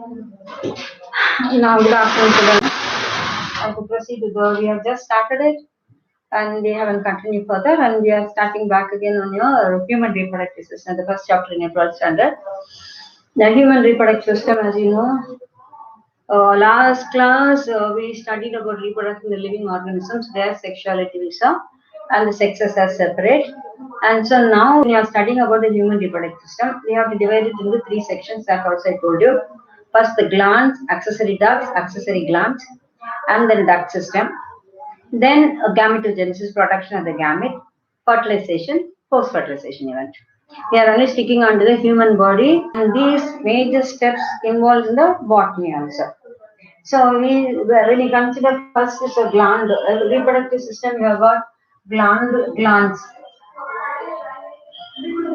Now, good afternoon, students. I will proceed with the, we have just started it and we haven't continued further, and we are starting back again on your human reproductive system, the first chapter in your 12th standard. The human reproductive system, as you know, last class we studied about reproducing the living organisms, their sexuality we saw, and the sexes are separate. And so now we are studying about the human reproductive system. We have divided it into three sections, that also I told you. First, the glands, accessory ducts, accessory glands, and then duct system. Then gametogenesis, production of the gamete, fertilization, post-fertilization event. We are only sticking onto the human body, and these major steps involved in the botany also. So when we consider first is a gland, reproductive system, we have got glands.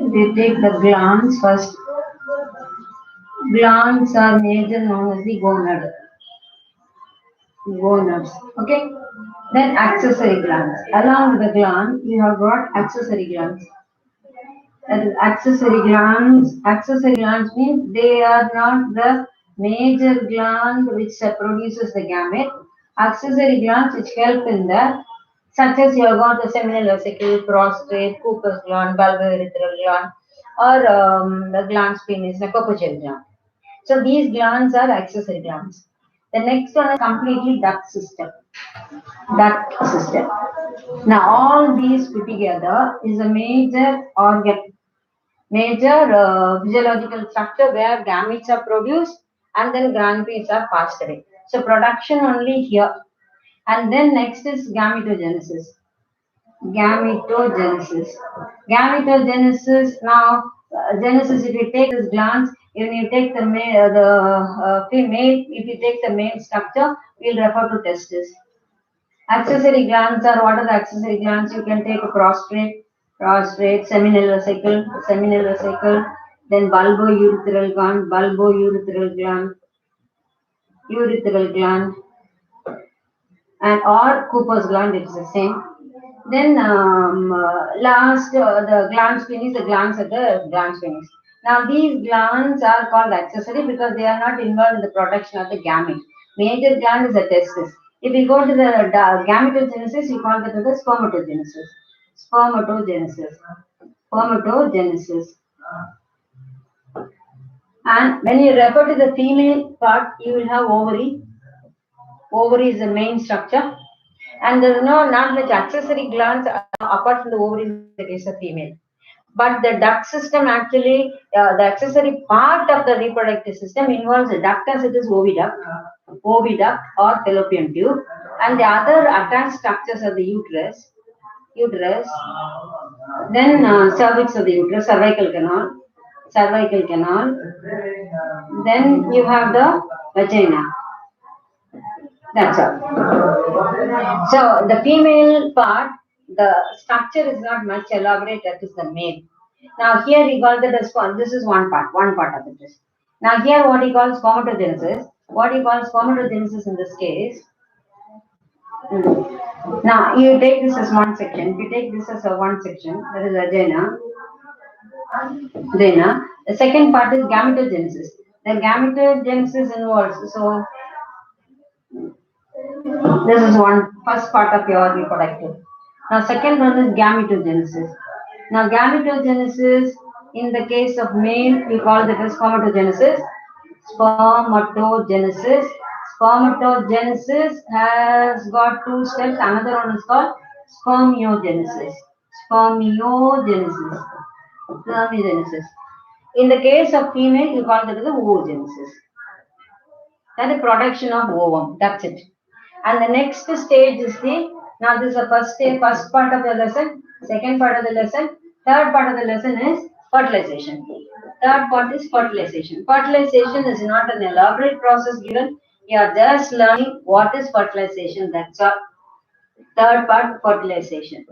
We take the glands first. Glands are major known as the gonads. Okay. Then accessory glands. Along with the gland, we have got accessory glands. That is accessory glands. Accessory glands means they are not the major gland which produces the gamete. Accessory glands which help in that, such as you have got the seminal vesicle, prostate, Cooper's gland, bulbourethral gland, or the glans penis, the Copperfield gland. So these glands are accessory glands. The next one is completely duct system. Duct system. Now all these put together is a major organ, major physiological structure where gametes are produced and then gametes are passed away. So production only here. And then next is gametogenesis. Gametogenesis. Gametogenesis. Now, genesis. If you take this glands, when you take the female, if you take the male structure, we'll refer to testis. Accessory glands are, what are the accessory glands? You can take a prostate, seminal vesicle, then bulbourethral gland, and or Cooper's gland, it is the same. Then last, the glans penis, the glands at the glans penis. Now these glands are called accessory because they are not involved in the production of the gamete. Major gland is the testis. If we go to the gametogenesis, we call that as the spermatogenesis. Spermatogenesis. And when you refer to the female part, you will have ovary. Ovary is the main structure. And there is not much accessory glands apart from the ovary in the case of female. But the duct system actually, the accessory part of the reproductive system involves the duct as it is oviduct or fallopian tube, and the other attached structures are the uterus, then cervix of the uterus, cervical canal, then you have the vagina. That's all. So the female part, the structure is not much elaborate, that is the male. Now here we call that as, this is one part of it. Now here what he calls spermatogenesis. What he calls spermatogenesis in this case. Now you take this as one section. If you take this as a one section, that is vagina. The second part is gametogenesis. The gametogenesis involves, so this is first part of your reproductive. Now second one is gametogenesis. Now gametogenesis, in the case of male, we call that as spermatogenesis. Spermatogenesis has got two steps. Another one is called spermiogenesis. In the case of female, we call that as oogenesis. That is production of ovum. That's it. And the next stage is now this is the first part of the lesson, second part of the lesson, third part of the lesson is fertilization. Third part is fertilization. Fertilization is not an elaborate process given. You are just learning what is fertilization. That's all. Third part, fertilization.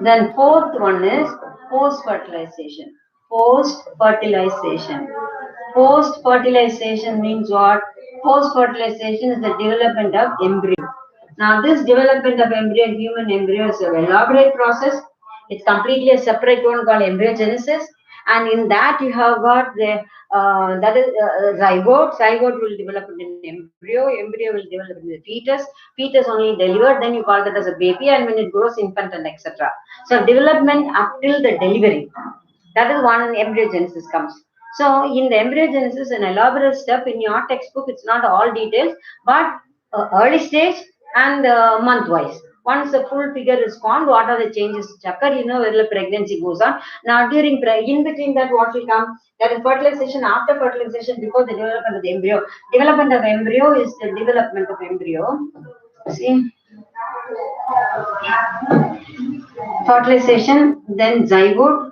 Then fourth one is post-fertilization. Post-fertilization means what? Post-fertilization is the development of embryo. Now this development of embryo, human embryo, is an elaborate process. It's completely a separate one called embryogenesis. and in that you have got the that is zygote. Zygote will develop in embryo. Embryo will develop in the fetus. Fetus only delivered, then you call that as a baby, and when it grows, infant and etc. So development up till the delivery. That is one embryogenesis comes. So in the embryogenesis, an elaborate step in your textbook, it's not all details, but early stage and month wise. Once the full figure is formed, what are the changes which occur? You know, where the pregnancy goes on. Now, during in between that, what will come? That is fertilization. After fertilization, before the development of the embryo. Development of embryo is the development of embryo. See, fertilization, then zygote.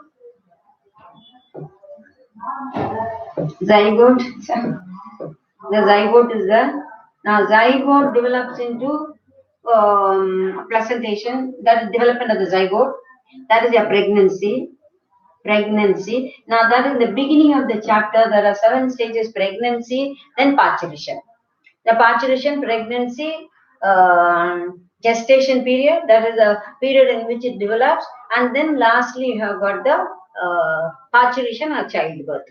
Zygote. The zygote is there. Now, zygote develops into placentation. That is development of the zygote. That is a pregnancy. Pregnancy. Now, that is the beginning of the chapter. There are 7 stages: pregnancy, then parturition. The parturition, pregnancy, gestation period. That is a period in which it develops, and then lastly you have got the parturition or childbirth.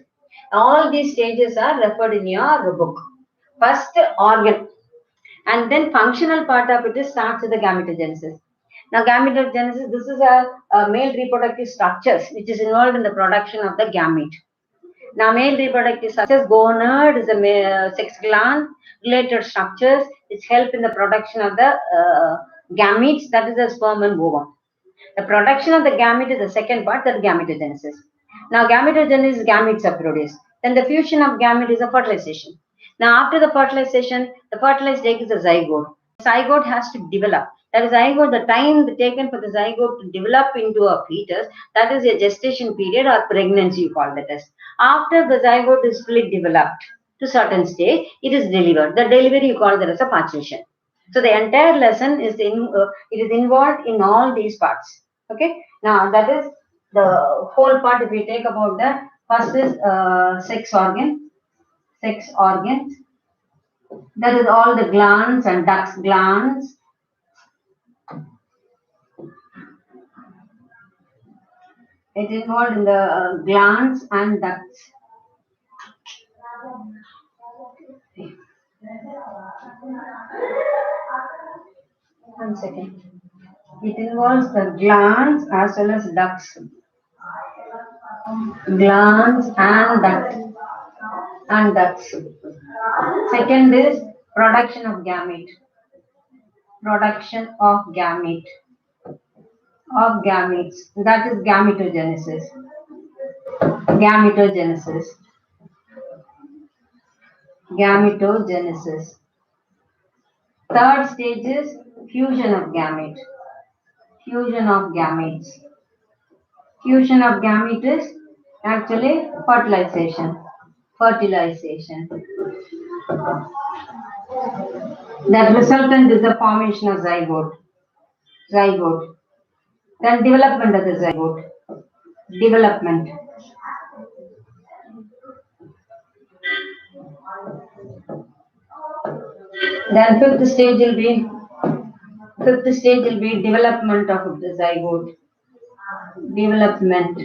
All these stages are referred in your book. First, organ, and then functional part of it starts with the gametogenesis. Now, gametogenesis, this is a male reproductive structures which is involved in the production of the gamete. Now, male reproductive structures, gonad is a sex gland, related structures which help in the production of the gametes, that is the sperm and ovum. The production of the gamete is the second part, that is gametogenesis. Now, gametogenesis, gametes are produced. Then the fusion of gamete is a fertilization. Now, after the fertilization, the fertilized egg is a zygote. Zygote has to develop. That is zygote, the time taken for the zygote to develop into a fetus, that is a gestation period or pregnancy, you call that as. After the zygote is fully developed to certain stage, it is delivered. The delivery, you call that as a parturition. So the entire lesson is it is involved in all these parts. Okay. Now that is the whole part. If we take about that, first is sex organ. Sex organs. That is all the glands and ducts. Glands. It is involved in the glands and ducts. One second. It involves the glands as well as ducts. Glands and ducts. And ducts. Second is production of gamete. Production of gamete. Of gametes. That is gametogenesis. Gametogenesis. Gametogenesis. Third stage is fusion of gamete. Fusion of gametes. Fusion of gamete is actually fertilization. Fertilization. That resultant is the formation of zygote. Zygote. Then development of the zygote. Development. Then fifth stage will be development of the zygote. Development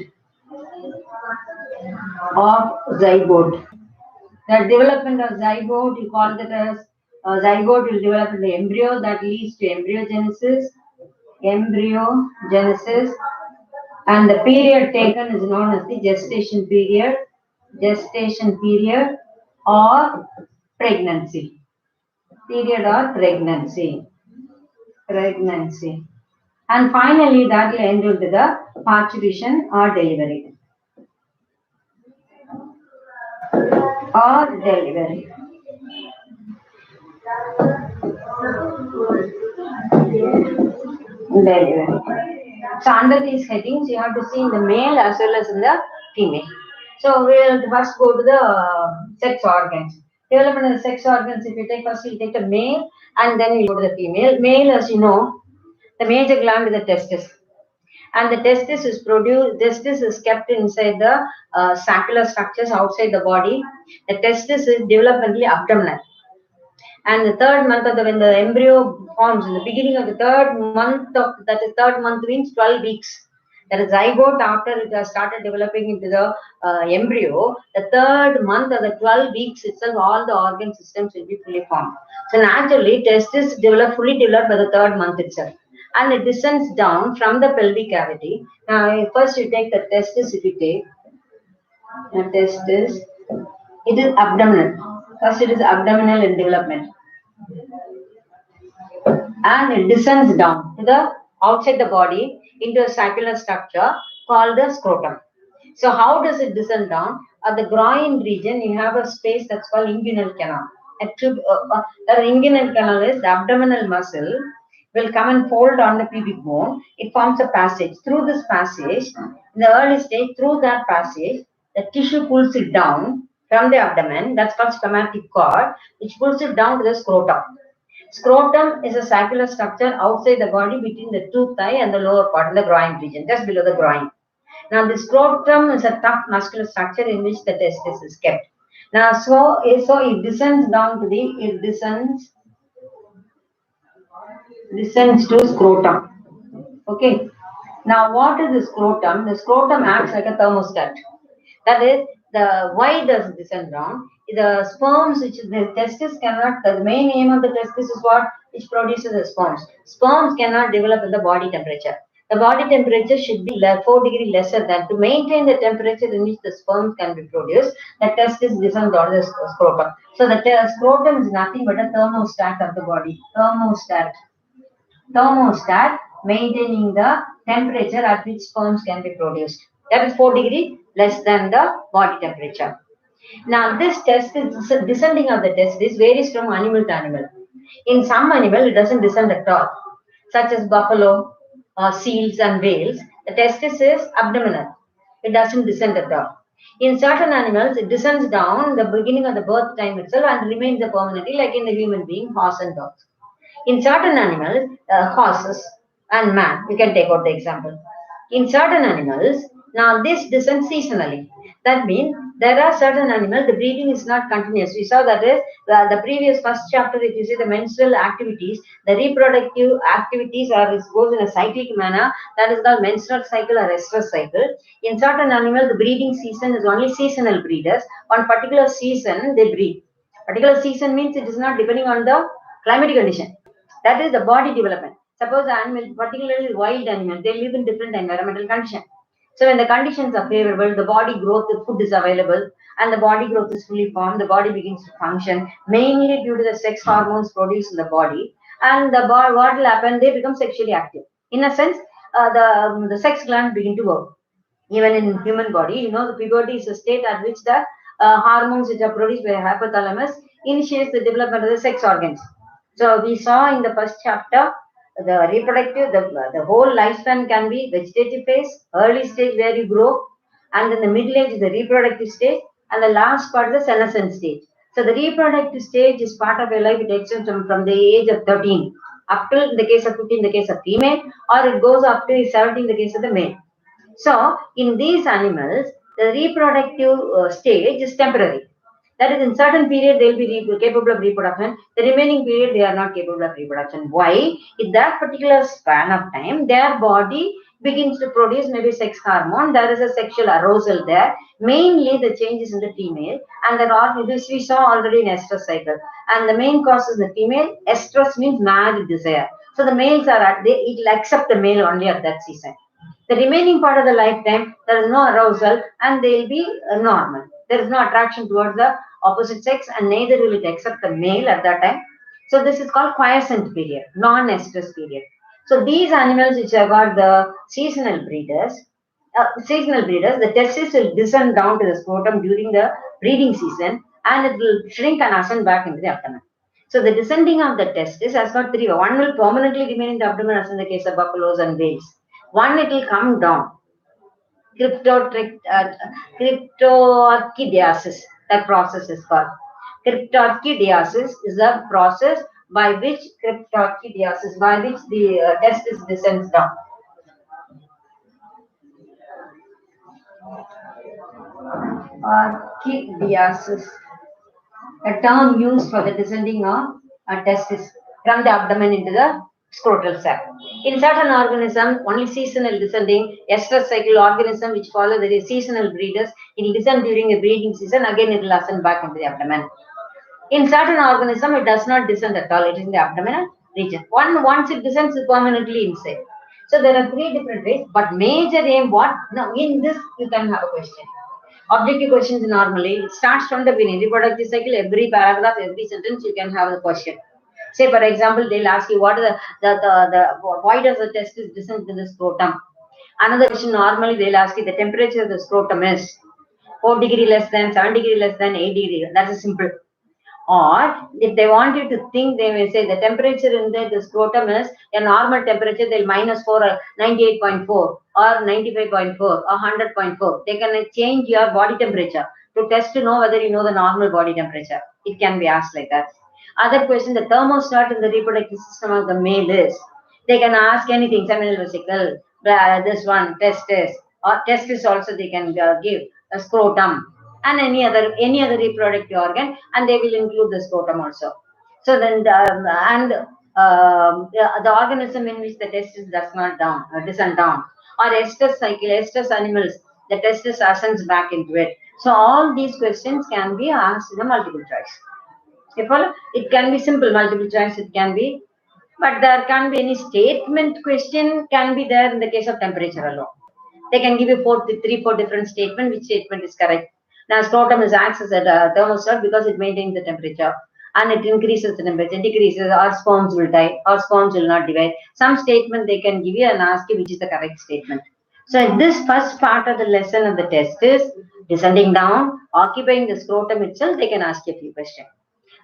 of zygote. The development of zygote, you call that as zygote will develop in the embryo, that leads to embryogenesis. Embryogenesis, and the period taken is known as the gestation period. Gestation period or pregnancy. Period or pregnancy. Pregnancy. And finally, that will end with the parturition or delivery. Or delivery. Delivery. So under these headings, you have to see in the male as well as in the female. So we will first go to the sex organs. Development of the sex organs, if you take first, you take the male and then you go to the female. Male, as you know, the major gland is the testis. And the testis is produced, testis is kept inside the saccular structures outside the body. The testis is developmentally abdominal. And the third month of when the embryo forms, in the beginning of the third month of, that is third month means 12 weeks. That is zygote, after it has started developing into the embryo, the third month or the 12 weeks itself, all the organ systems will be fully formed. So naturally, testis fully developed by the third month itself. And it descends down from the pelvic cavity. Now, first you take the testis, if you take the testis, it is abdominal. First, it is abdominal in development. And it descends down to the outside the body into a circular structure called the scrotum. So how does it descend down? At the groin region, you have a space that's called inguinal canal. The inguinal canal is the abdominal muscle will come and fold on the pubic bone. It forms a passage. Through this passage, in the early stage, through that passage, the tissue pulls it down from the abdomen. That's called spermatic cord, which pulls it down to the scrotum. Scrotum is a circular structure outside the body between the tooth thigh and the lower part in the groin region, just below the groin. Now, the scrotum is a tough muscular structure in which the testis is kept. Now, so it descends down to it descends to scrotum. Okay. Now, what is the scrotum? The scrotum acts like a thermostat. That is, why does it descend down? The sperms, which the testis cannot, the main aim of the testis is what? Which produces the sperms. Sperms cannot develop in the body temperature. The body temperature should be 4 degrees lesser than to maintain the temperature in which the sperms can be produced. The testis descends down the scrotum. So the scrotum is nothing but a thermostat of the body. Thermostat maintaining the temperature at which sperms can be produced. That is 4 degrees less than the body temperature. Now, this descending of the testis varies from animal to animal. In some animal, it doesn't descend at all, such as buffalo, seals, and whales. The testis is abdominal. It doesn't descend at all. In certain animals, it descends down the beginning of the birth time itself and remains permanently, like in the human being, horse and dogs. In certain animals, horses and man, you can take out the example. In certain animals, now this descends seasonally. That means there are certain animals, the breeding is not continuous. We saw that is the previous first chapter, if you see the menstrual activities, the reproductive activities goes in a cyclic manner. That is called menstrual cycle or estrous cycle. In certain animals, the breeding season is only seasonal breeders. On particular season, they breed. Particular season means it is not depending on the climatic condition. That is the body development. Suppose the animal, particularly wild animals, they live in different environmental conditions. So when the conditions are favorable, the body growth, the food is available, and the body growth is fully formed, the body begins to function, mainly due to the sex hormones produced in the body. And what will happen? They become sexually active. In a sense, the sex glands begin to work. Even in human body, the puberty is a state at which the hormones which are produced by the hypothalamus initiates the development of the sex organs. So we saw in the first chapter, the reproductive, the whole lifespan can be vegetative phase, early stage where you grow, and then the middle age is the reproductive stage, and the last part is the senescent stage. So the reproductive stage is part of your life. It extends from the age of 13 up to, in the case of 15, in the case of female, or it goes up to 17 in the case of the male. So in these animals, the reproductive stage is temporary. That is, in certain period they will be capable of reproduction. The remaining period they are not capable of reproduction. Why? In that particular span of time, their body begins to produce maybe sex hormone. There is a sexual arousal there. Mainly the changes in the female, and this we saw already in estrous cycle. And the main cause is the female. Estrous means mad desire. So the males it will accept the male only at that season. The remaining part of the lifetime, there is no arousal and they will be normal. There is no attraction towards the opposite sex, and neither will it accept the male at that time. So this is called quiescent period, non-estrous period. So these animals which have got the seasonal breeders, the testis will descend down to the scrotum during the breeding season, and it will shrink and ascend back into the abdomen. So the descending of the testis has got three. One will permanently remain in the abdomen, as in the case of buffaloes and whales. One, it will come down. Cryptorchidiasis, that process is called. Cryptorchidiasis is the process by which the testis descends down. Orchidiasis, a term used for the descending of a testis from the abdomen into the scrotal sac. In certain organism, only seasonal descending, estrus cycle organism which follow the seasonal breeders, it will descend during the breeding season, again it will ascend back into the abdomen. In certain organism, it does not descend at all, it is in the abdominal region. Once it descends, it permanently inside. So there are three different ways, but major aim what? Now in this you can have a question. Objective questions normally, it starts from the beginning. Reproductive cycle, every paragraph, every sentence you can have a question. Say for example, they'll ask you what is why does the testis descend to the scrotum? Another question normally they'll ask you the temperature of the scrotum is 4 degree less than, 7 degree less than, 8 degree. That's a simple. Or if they want you to think, they may say the temperature in the scrotum is a normal temperature, they'll -4 or 98.4 or 95.4 or 100.4. They can change your body temperature to test to know whether you know the normal body temperature. It can be asked like that. Other question, the thermostat in the reproductive system of the male is, they can ask anything, seminal vesicle, this one, testis, or testis also they can give, a scrotum, and any other reproductive organ, and they will include the scrotum also. So then the organism in which the testis does not descend down, or estrus cycle, estrus animals, the testis ascends back into it. So all these questions can be asked in a multiple choice. It can be simple multiple choice, it can be, but there can be any statement question can be there in the case of temperature alone. They can give you three, four different statements, which statement is correct. Now, scrotum is acts as a thermostat because it maintains the temperature and it increases the temperature, decreases, or sperms will die, or sperms will not divide. Some statement they can give you and ask you which is the correct statement. So, in this first part of the lesson of the test is descending down, occupying the scrotum itself, they can ask you a few questions.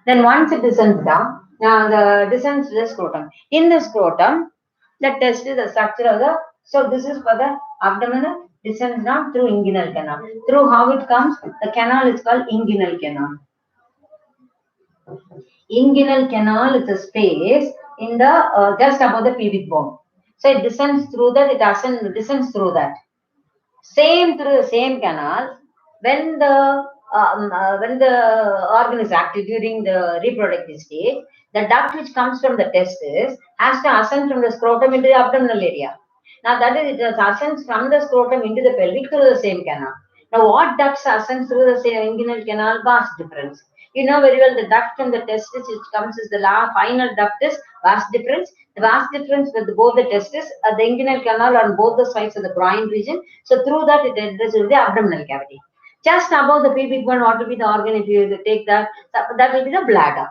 Then once it descends down, now the descends to the scrotum. In the scrotum, the test is the structure of the, so this is for the abdominal, descends down through inguinal canal. Through how it comes, the canal is called inguinal canal. Inguinal canal is a space in the just above the pubic bone. So it descends through that, it descends through that. Same through the same canal, when the organ is active during the reproductive stage, the duct which comes from the testis has to ascend from the scrotum into the abdominal area. Now that is, it ascends from the scrotum into the pelvic through the same canal. Now what ducts ascend through the same inguinal canal? Vast difference. You know very well the duct from the testis which comes as the final duct is vast difference. The vast difference with both the testis, the inguinal canal on both the sides of the groin region. So through that it enters into the abdominal cavity. Just above the pubic bone, what will be the organ if you take that? That will be the bladder.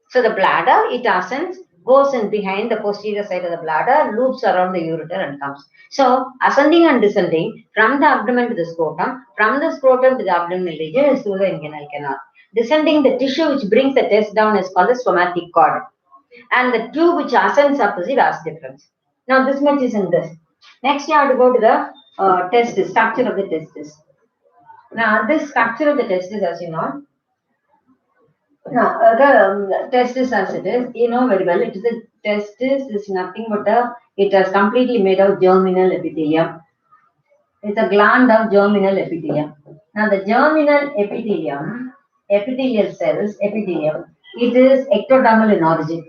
So the bladder, it ascends, goes in behind the posterior side of the bladder, loops around the ureter and comes. So ascending and descending from the abdomen to the scrotum, from the scrotum to the abdominal region is through the inguinal canal. Descending the tissue which brings the test down is called the somatic cord. And the tube which ascends up is the vast difference. Now this much is in this. Next you have to go to the testis, structure of the testis. Now this structure of the testis, as you know, now the testis as it is, you know very well, it is a testis is nothing but it is completely made of germinal epithelium. It's a gland of germinal epithelium. Now the germinal epithelium, epithelial cells, epithelium, it is ectodermal in origin.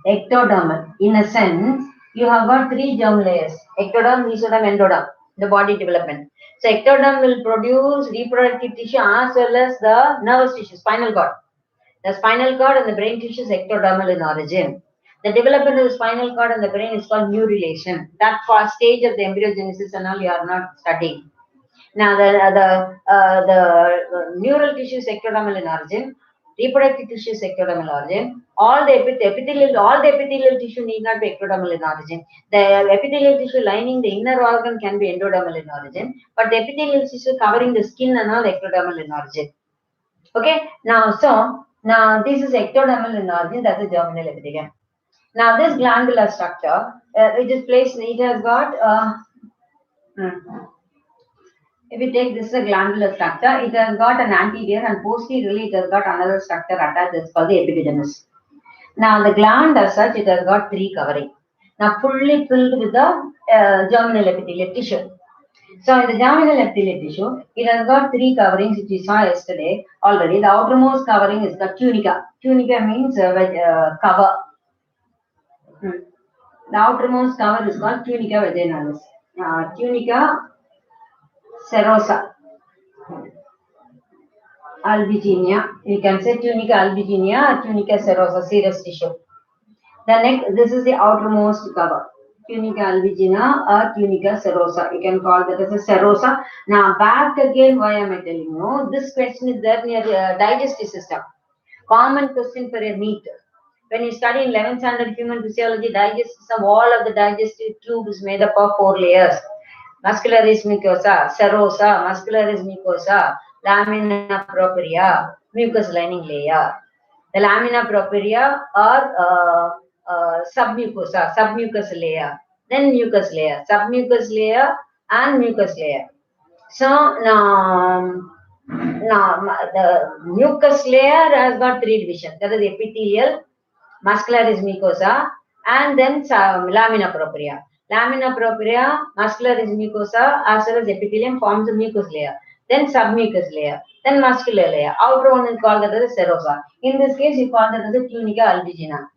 Ectodermal. In a sense, you have got three germ layers: ectoderm, mesoderm, endoderm, the body development. So ectoderm will produce reproductive tissue as well as the nervous tissue, spinal cord. The spinal cord and the brain tissue is ectodermal in origin. The development of the spinal cord and the brain is called neurulation. That first stage of the embryogenesis and all you are not studying. Now the neural tissue is ectodermal in origin. Reproductive tissue is ectodermal origin. All the epithelial tissue need not be ectodermal in origin. The epithelial tissue lining the inner organ can be endodermal in origin, but the epithelial tissue covering the skin and all ectodermal in origin. Okay, now this is ectodermal in origin, that's the germinal epithelium. Now this glandular structure, it is placed, it has got if you take this is a glandular structure, it has got an anterior and posteriorly it has got another structure attached, that's called the epididymis. Now the gland as such, it has got three covering. Now fully filled with the germinal epithelial tissue. So in the germinal epithelial tissue, it has got three coverings which we saw yesterday already. The outermost covering is the tunica. Tunica means cover. The outermost cover is called tunica vaginalis. Tunica serosa, albuginea. You can say tunica albuginea or tunica serosa, serous tissue. The next, this is the outermost cover. Tunica albuginea or tunica serosa. You can call that as a serosa. Now back again, why am I telling you? This question is there near the digestive system. Common question for a Neet. When you study in 11th standard human physiology, digestive system, all of the digestive tube is made up of 4 layers. Muscularis mucosa, serosa, muscularis mucosa, lamina propria, mucous lining layer. The lamina propria or submucous layer, then mucous layer, submucous layer and mucous layer. So now the mucous layer has got 3 divisions. That is epithelial, muscularis mucosa, and then lamina propria. Lamina propria, muscularis mucosa, as well as epithelium forms a mucous layer. Then submucous layer, then muscular layer. Outer one is called as a serosa. In this case, you call that as a tunica albuginea.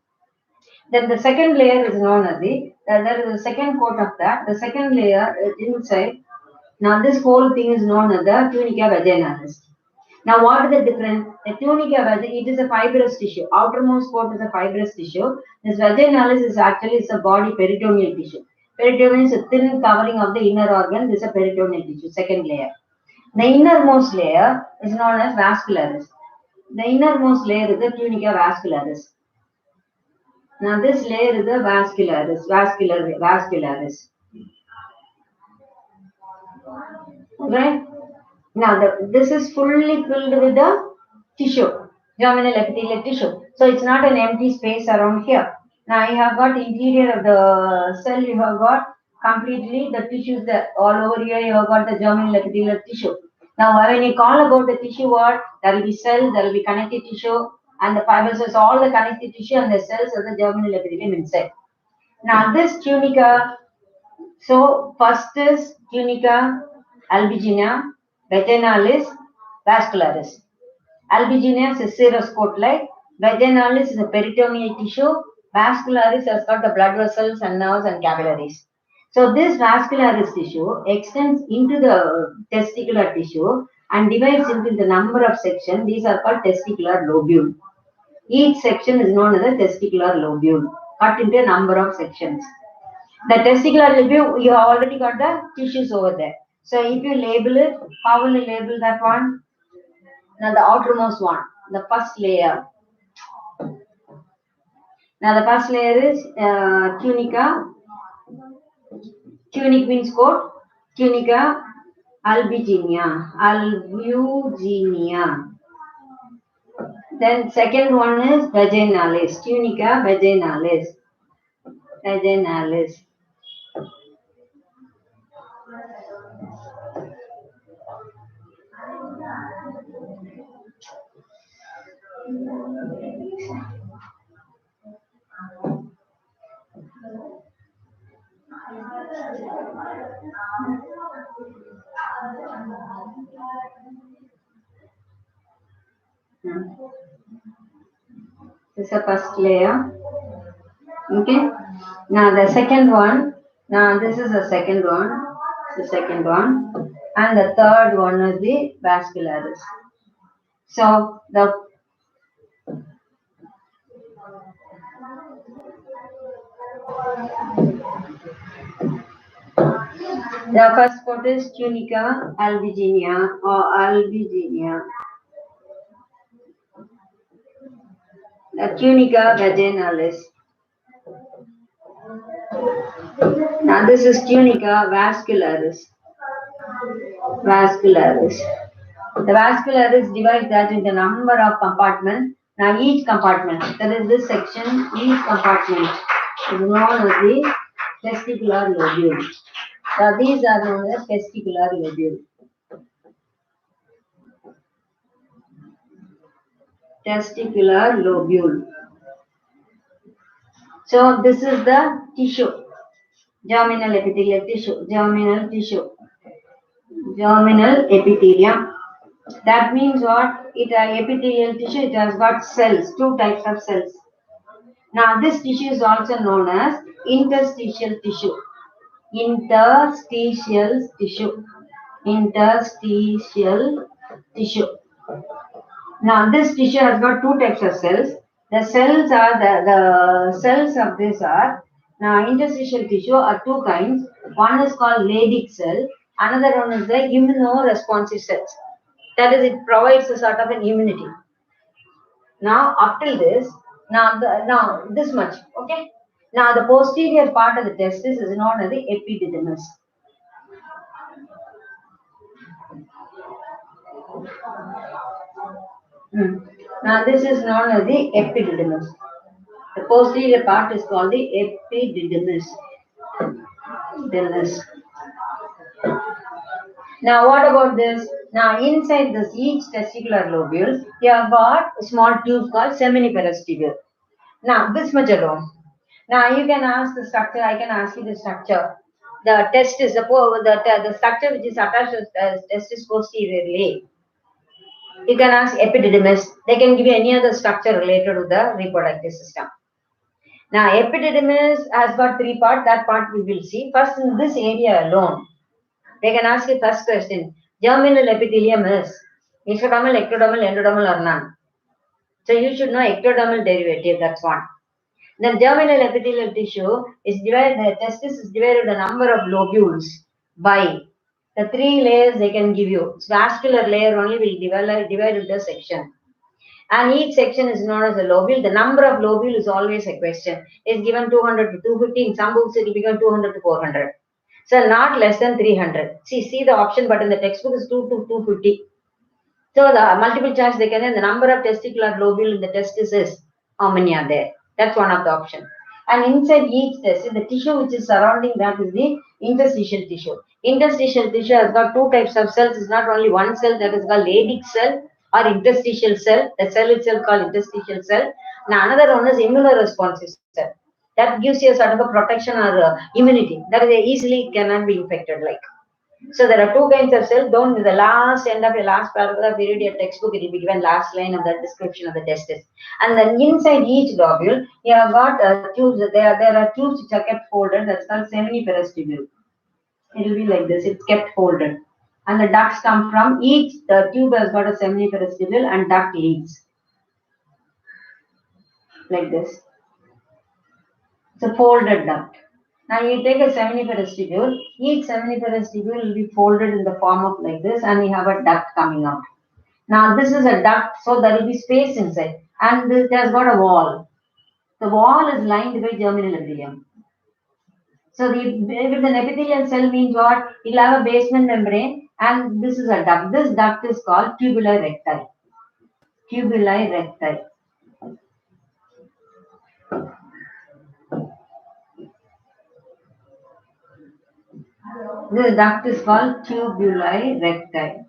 Then the second layer is known as there is a second coat of that. The second layer inside. Now this whole thing is known as the tunica vaginalis. Now what is the difference? The tunica vaginalis, it is a fibrous tissue. Outermost coat is a fibrous tissue. This vaginalis is actually a body peritoneal tissue. Peritoneal is a thin covering of the inner organ. This is a peritoneal tissue, second layer. The innermost layer is known as vascularis. The innermost layer is the tunica vascularis. Now this layer is the vascularis. Right? Now this is fully filled with the tissue, germinal epithelial tissue. So it's not an empty space around here. Now you have got interior of the cell, you have got completely the tissues that all over here, you have got the germinal epithelial tissue. Now when you call about the tissue what? There will be cells, there will be connective tissue, and the fibers is all the connective tissue and the cells of the germinal epithelium inside. Now this tunica, so first is tunica albuginea, vaginalis, vascularis. Albuginea is serous coat-like, vaginalis is a peritoneal tissue, vascularis has got the blood vessels and nerves and capillaries. So this vascularis tissue extends into the testicular tissue and divides into the number of sections. These are called testicular lobule. Each section is known as a testicular lobule, cut into a number of sections. The testicular lobule, you have already got the tissues over there. So if you label it, how will you label that one? Now the outermost one, the first layer. Now the first layer is tunica. Tunic means coat. Tunica albuginea. Then second one is vaginalis. Tunica vaginalis. This is the first layer. Okay. Now the second one. Now this is the second one. And the third one is the vascularis. So the first coat is tunica albuginea or albuginea. The tunica vaginalis. Now this is tunica vascularis. The vascularis divides that into a number of compartments. Now each compartment, that is this section, each compartment is known as the testicular lobule. Now these are known as testicular lobule. Testicular lobule. So this is the tissue, germinal epithelial tissue, germinal epithelium. That means what? Epithelial tissue, it has got cells, 2 types of cells. Now this tissue is also known as interstitial tissue. Interstitial tissue. Interstitial tissue. Now this tissue has got two types of cells. The cells are the cells of this are now interstitial tissue are two kinds. One is called Leydig cell. Another one is the immunoresponsive cells. That is, it provides a sort of an immunity. Now up till this, now this much, okay. Now the posterior part of the testis is known as the epididymis. Now this is known as the epididymis. The posterior part is called the epididymis. Now what about this? Now inside this each testicular lobule, you have got a small tube called seminiferous tubule. Now this much alone. Now you can ask the structure, I can ask you the structure. The testis, the structure which is attached to the testis posteriorly. You can ask epididymis. They can give you any other structure related to the reproductive system. Now epididymis has got three parts. That part we will see. First in this area alone, they can ask you first question. Germinal epithelium is mesodermal, ectodermal, endodermal or none. So you should know ectodermal derivative. That's one. Then germinal epithelial tissue is divided. The testis is divided the number of lobules by the three layers they can give you. Vascular layer only will divide into section. And each section is known as a lobule. The number of lobule is always a question. It's given 200 to 250. In some books, it will be given 200 to 400. So not less than 300. See the option, but in the textbook is 2 to 250. So the multiple choice they can, the number of testicular lobule in the testis is how many are there. That's one of the options. And inside each testis, the tissue which is surrounding that is the interstitial tissue. Interstitial tissue has got two types of cells. It's not only one cell, that is called Leydig cell or interstitial cell. The cell itself called interstitial cell. Now another one is immunoresponsive cell. That gives you a sort of a protection or immunity. That is easily cannot be infected like. So there are two kinds of cells. Don't the last end of your last paragraph, you read your textbook, it will be given last line of the description of the testis. And then inside each lobule, you have got tubes. There are tubes which are kept folded. That's called seminiferous tubule. It will be like this. It's kept folded, and the ducts come from each. The tube has got a seminiferous tubule and duct leads like this. It's a folded duct. Now you take a seminiferous tubule. Each seminiferous tubule will be folded in the form of like this, and we have a duct coming out. Now this is a duct, so there will be space inside, and it has got a wall. The wall is lined by germinal epithelium. So with an epithelial cell means what? It will have a basement membrane, and this is a duct. This duct is called tubuli recti. Tubuli recti. This duct is called tubuli recti.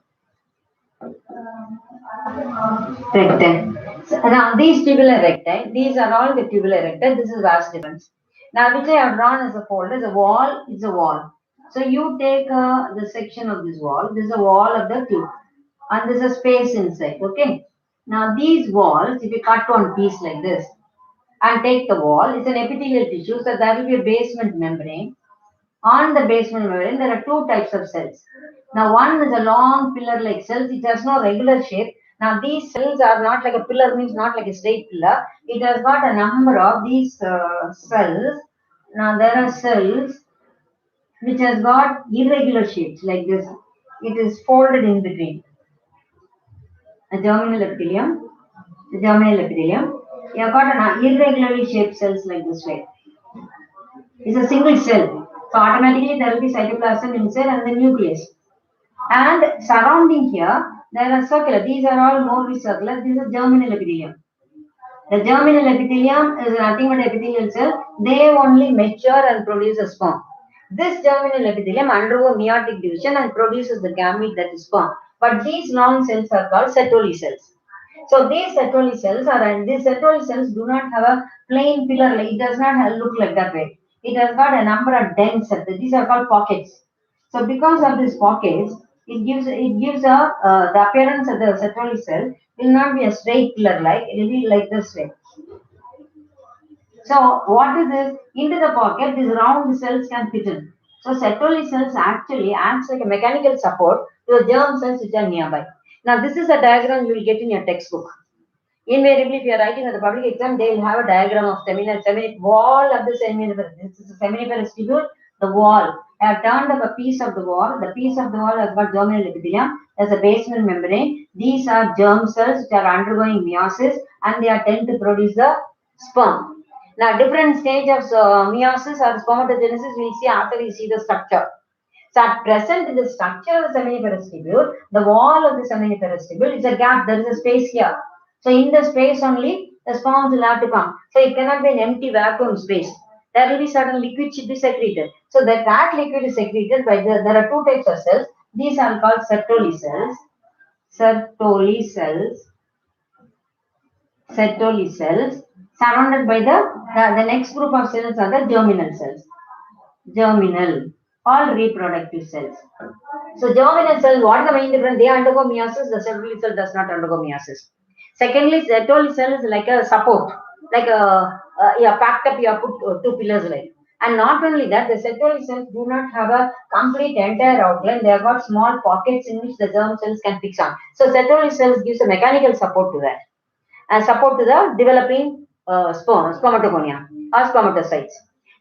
So now these tubular recti, these are all the tubular recti. This is vast difference. Now which I have drawn as a fold is a wall. Is a wall. So you take the section of this wall. This is a wall of the tube, and there's a space inside. Okay. Now these walls, if you cut one piece like this and take the wall, it's an epithelial tissue. So there will be a basement membrane. On the basement membrane, there are two types of cells. Now one is a long pillar-like cells. It has no regular shape. Now these cells are not like a pillar, means not like a straight pillar. It has got a number of these cells. Now there are cells which has got irregular shapes like this. It is folded in between. A germinal epithelium. The germinal epithelium. You have got an irregularly shaped cells like this way. It's a single cell. So automatically there will be cytoplasm inside and the nucleus. And surrounding here, there are circular. These are all more circular. This is germinal epithelium. The germinal epithelium is nothing but epithelial cell. They only mature and produce a sperm. This germinal epithelium undergo meiotic division and produces the gamete, that is sperm. But these long cells are called Sertoli cells. So these Sertoli cells these Sertoli cells do not have a plain pillar. It does not look like that way. It has got a number of dents. These are called pockets. So because of these pockets, it gives the appearance of the Sertoli cell will not be a straight pillar like, it will be like this way. So what is this? Into the pocket, these round cells can fit in. So Sertoli cells actually acts like a mechanical support to the germ cells which are nearby. Now this is a diagram you will get in your textbook. Invariably, if you are writing at the public exam, they will have a diagram of wall of the seminiferous. This is a seminiferous tubule, the wall. I have turned up a piece of the wall. The piece of the wall has got germinal epithelium. There's a basement membrane. These are germ cells which are undergoing meiosis and they are tend to produce the sperm. Now, different stage of meiosis or spermatogenesis we'll see after we see the structure. So at present, in the structure of the seminiferous tubule, the wall of the seminiferous tubule is a gap. There is a space here. So in the space only, the sperms will have to come. So it cannot be an empty vacuum space. There will be certain liquid should be secreted. So that liquid is secreted by there are two types of cells. These are called Sertoli cells. Sertoli cells. Sertoli cells surrounded by the next group of cells are the germinal cells. Germinal or reproductive cells. So germinal cells, what is the main difference? They undergo meiosis, the Sertoli cell does not undergo meiosis. Secondly, Sertoli cell is like a support, like you have packed up, you have put two pillars like. And not only that, the Sertoli cells do not have a complete entire outline. They have got small pockets in which the germ cells can fix on. So Sertoli cells gives a mechanical support to that and support to the developing spermatogonia or spermatocytes.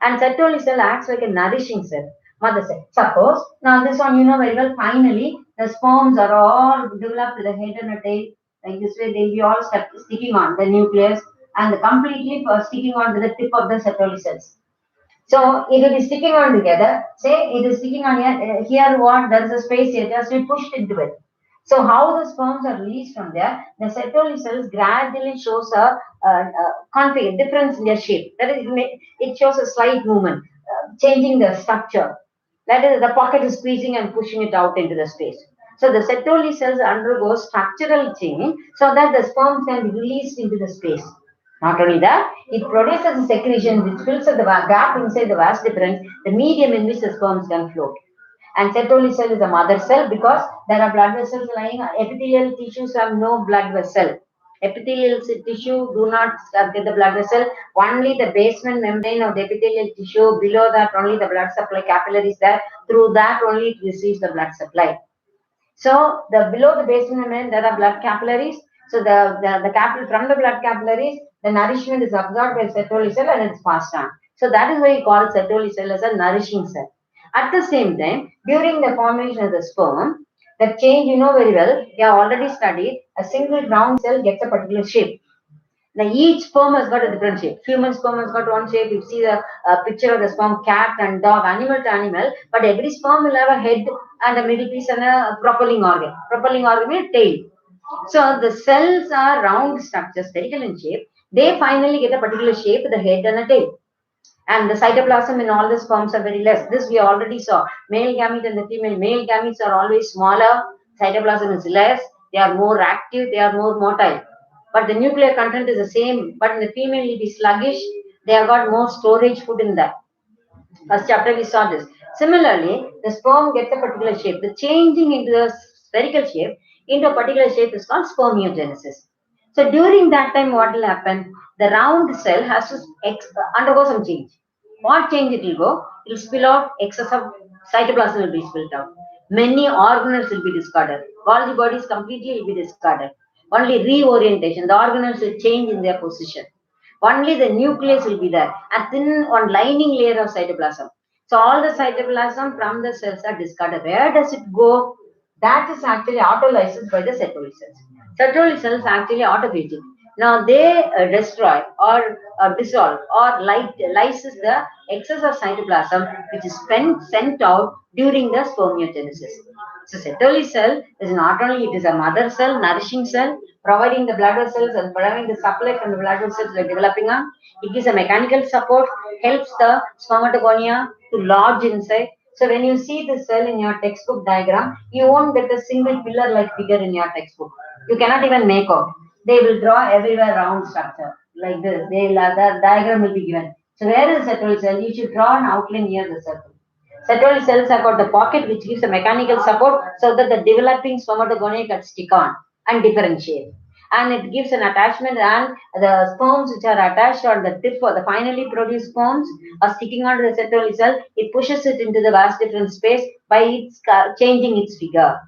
And Sertoli cell acts like a nourishing cell, mother cell. Suppose, now this one you know very well, finally the sperms are all developed with a head and a tail. Like this way, they'll be all sticking on the nucleus and completely sticking on to the tip of the Sertoli cells. So it is sticking on together. Say it is sticking on here. Here, what there is a space here, just we pushed into it. So how the sperms are released from there, the Sertoli cells gradually shows a difference in their shape. That is, it shows a slight movement, changing the structure. That is, the pocket is squeezing and pushing it out into the space. So the Sertoli cells undergo structural change so that the sperms can be released into the space. Not only that, it produces a secretion which fills the gap inside the vas deferens, the medium in which the sperms can float. And Sertoli cell is a mother cell because there are blood vessels lying. Epithelial tissues have no blood vessel. Epithelial tissue do not get the blood vessel. Only the basement membrane of the epithelial tissue. Below that, only the blood supply capillaries there. Through that, only it receives the blood supply. So the below the basement membrane, there are blood capillaries. So the capillary from the blood capillaries, the nourishment is absorbed by Sertoli cell and it's passed on. So that is why we call Sertoli cell as a nourishing cell. At the same time, during the formation of the sperm, the change you know very well, you have already studied, a single round cell gets a particular shape. Now each sperm has got a different shape. Human sperm has got one shape. You see the picture of the sperm, cat and dog, animal to animal, but every sperm will have a head and a middle piece and a propelling organ. Propelling organ means tail. So the cells are round structures, spherical in shape. They finally get a particular shape with a head and a tail. And the cytoplasm in all the sperms are very less. This we already saw. Male gamete and the female male gametes are always smaller. Cytoplasm is less. They are more active. They are more motile. But the nuclear content is the same. But in the female, it is sluggish. They have got more storage food in that. First chapter we saw this. Similarly, the sperm gets a particular shape. The changing into the spherical shape into a particular shape is called spermiogenesis. So during that time, what will happen? The round cell has to undergo some change. What change it will go? It will spill out excess of cytoplasm will be spilled out. Many organelles will be discarded. Golgi bodies completely will be discarded. Only reorientation. The organelles will change in their position. Only the nucleus will be there. A thin one lining layer of cytoplasm. So all the cytoplasm from the cells are discarded. Where does it go? That is actually autolysis by the Sertoli cells. Sertoli cells are actually autophagic. Now they destroy or dissolve or lysis the excess of cytoplasm which is sent out during the spermiogenesis. So Sertoli cell is not only it is a mother cell, nourishing cell, providing the blood vessels and providing the supply from the blood vessels they are developing on. It gives a mechanical support, helps the spermatogonia to lodge inside. So when you see the cell in your textbook diagram, you won't get a single pillar-like figure in your textbook. You cannot even make out. They will draw everywhere round structure like this. The diagram will be given. So where is the Sertoli cell? You should draw an outline near the circle. Sertoli cells have got the pocket which gives a mechanical support so that the developing spermatogonia can stick on and differentiate. and it gives an attachment, and the sperms which are attached on the tip for the finally produced sperms are sticking onto the Sertoli cell. It pushes it into the vas deferens space by its changing its figure.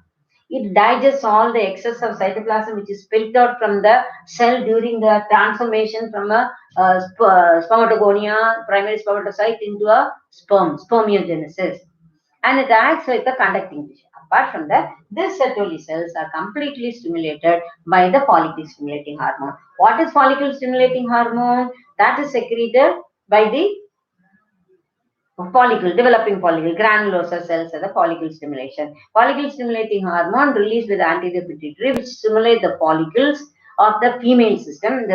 It digests all the excess of cytoplasm which is spilled out from the cell during the transformation from a spermatogonia, primary spermatocyte, into a spermiogenesis. And it acts like a conducting tissue. Apart from that, these Sertoli cells are completely stimulated by the follicle stimulating hormone. What is follicle stimulating hormone? That is secreted by the follicle, developing follicle, granulosa cells are the follicle stimulation. Follicle stimulating hormone released with anterior pituitary, which stimulate the follicles of the female system,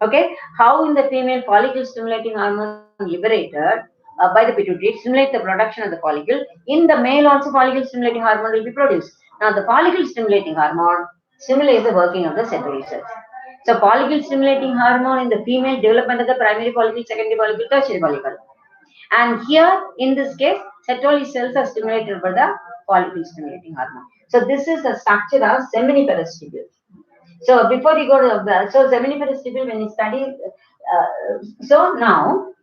Okay, how in the female follicle stimulating hormone liberated by the pituitary stimulate the production of the follicle. In the male also follicle stimulating hormone will be produced. Now the follicle stimulating hormone stimulates the working of the Sertoli cells. So follicle stimulating hormone in the female development of the primary follicle, secondary follicle, tertiary follicle. And here, in this case, Sertoli cells are stimulated by the follicle stimulating hormone. So this is the structure of seminiferous tubule. So before you go to the, so seminiferous tubule, when you study, so now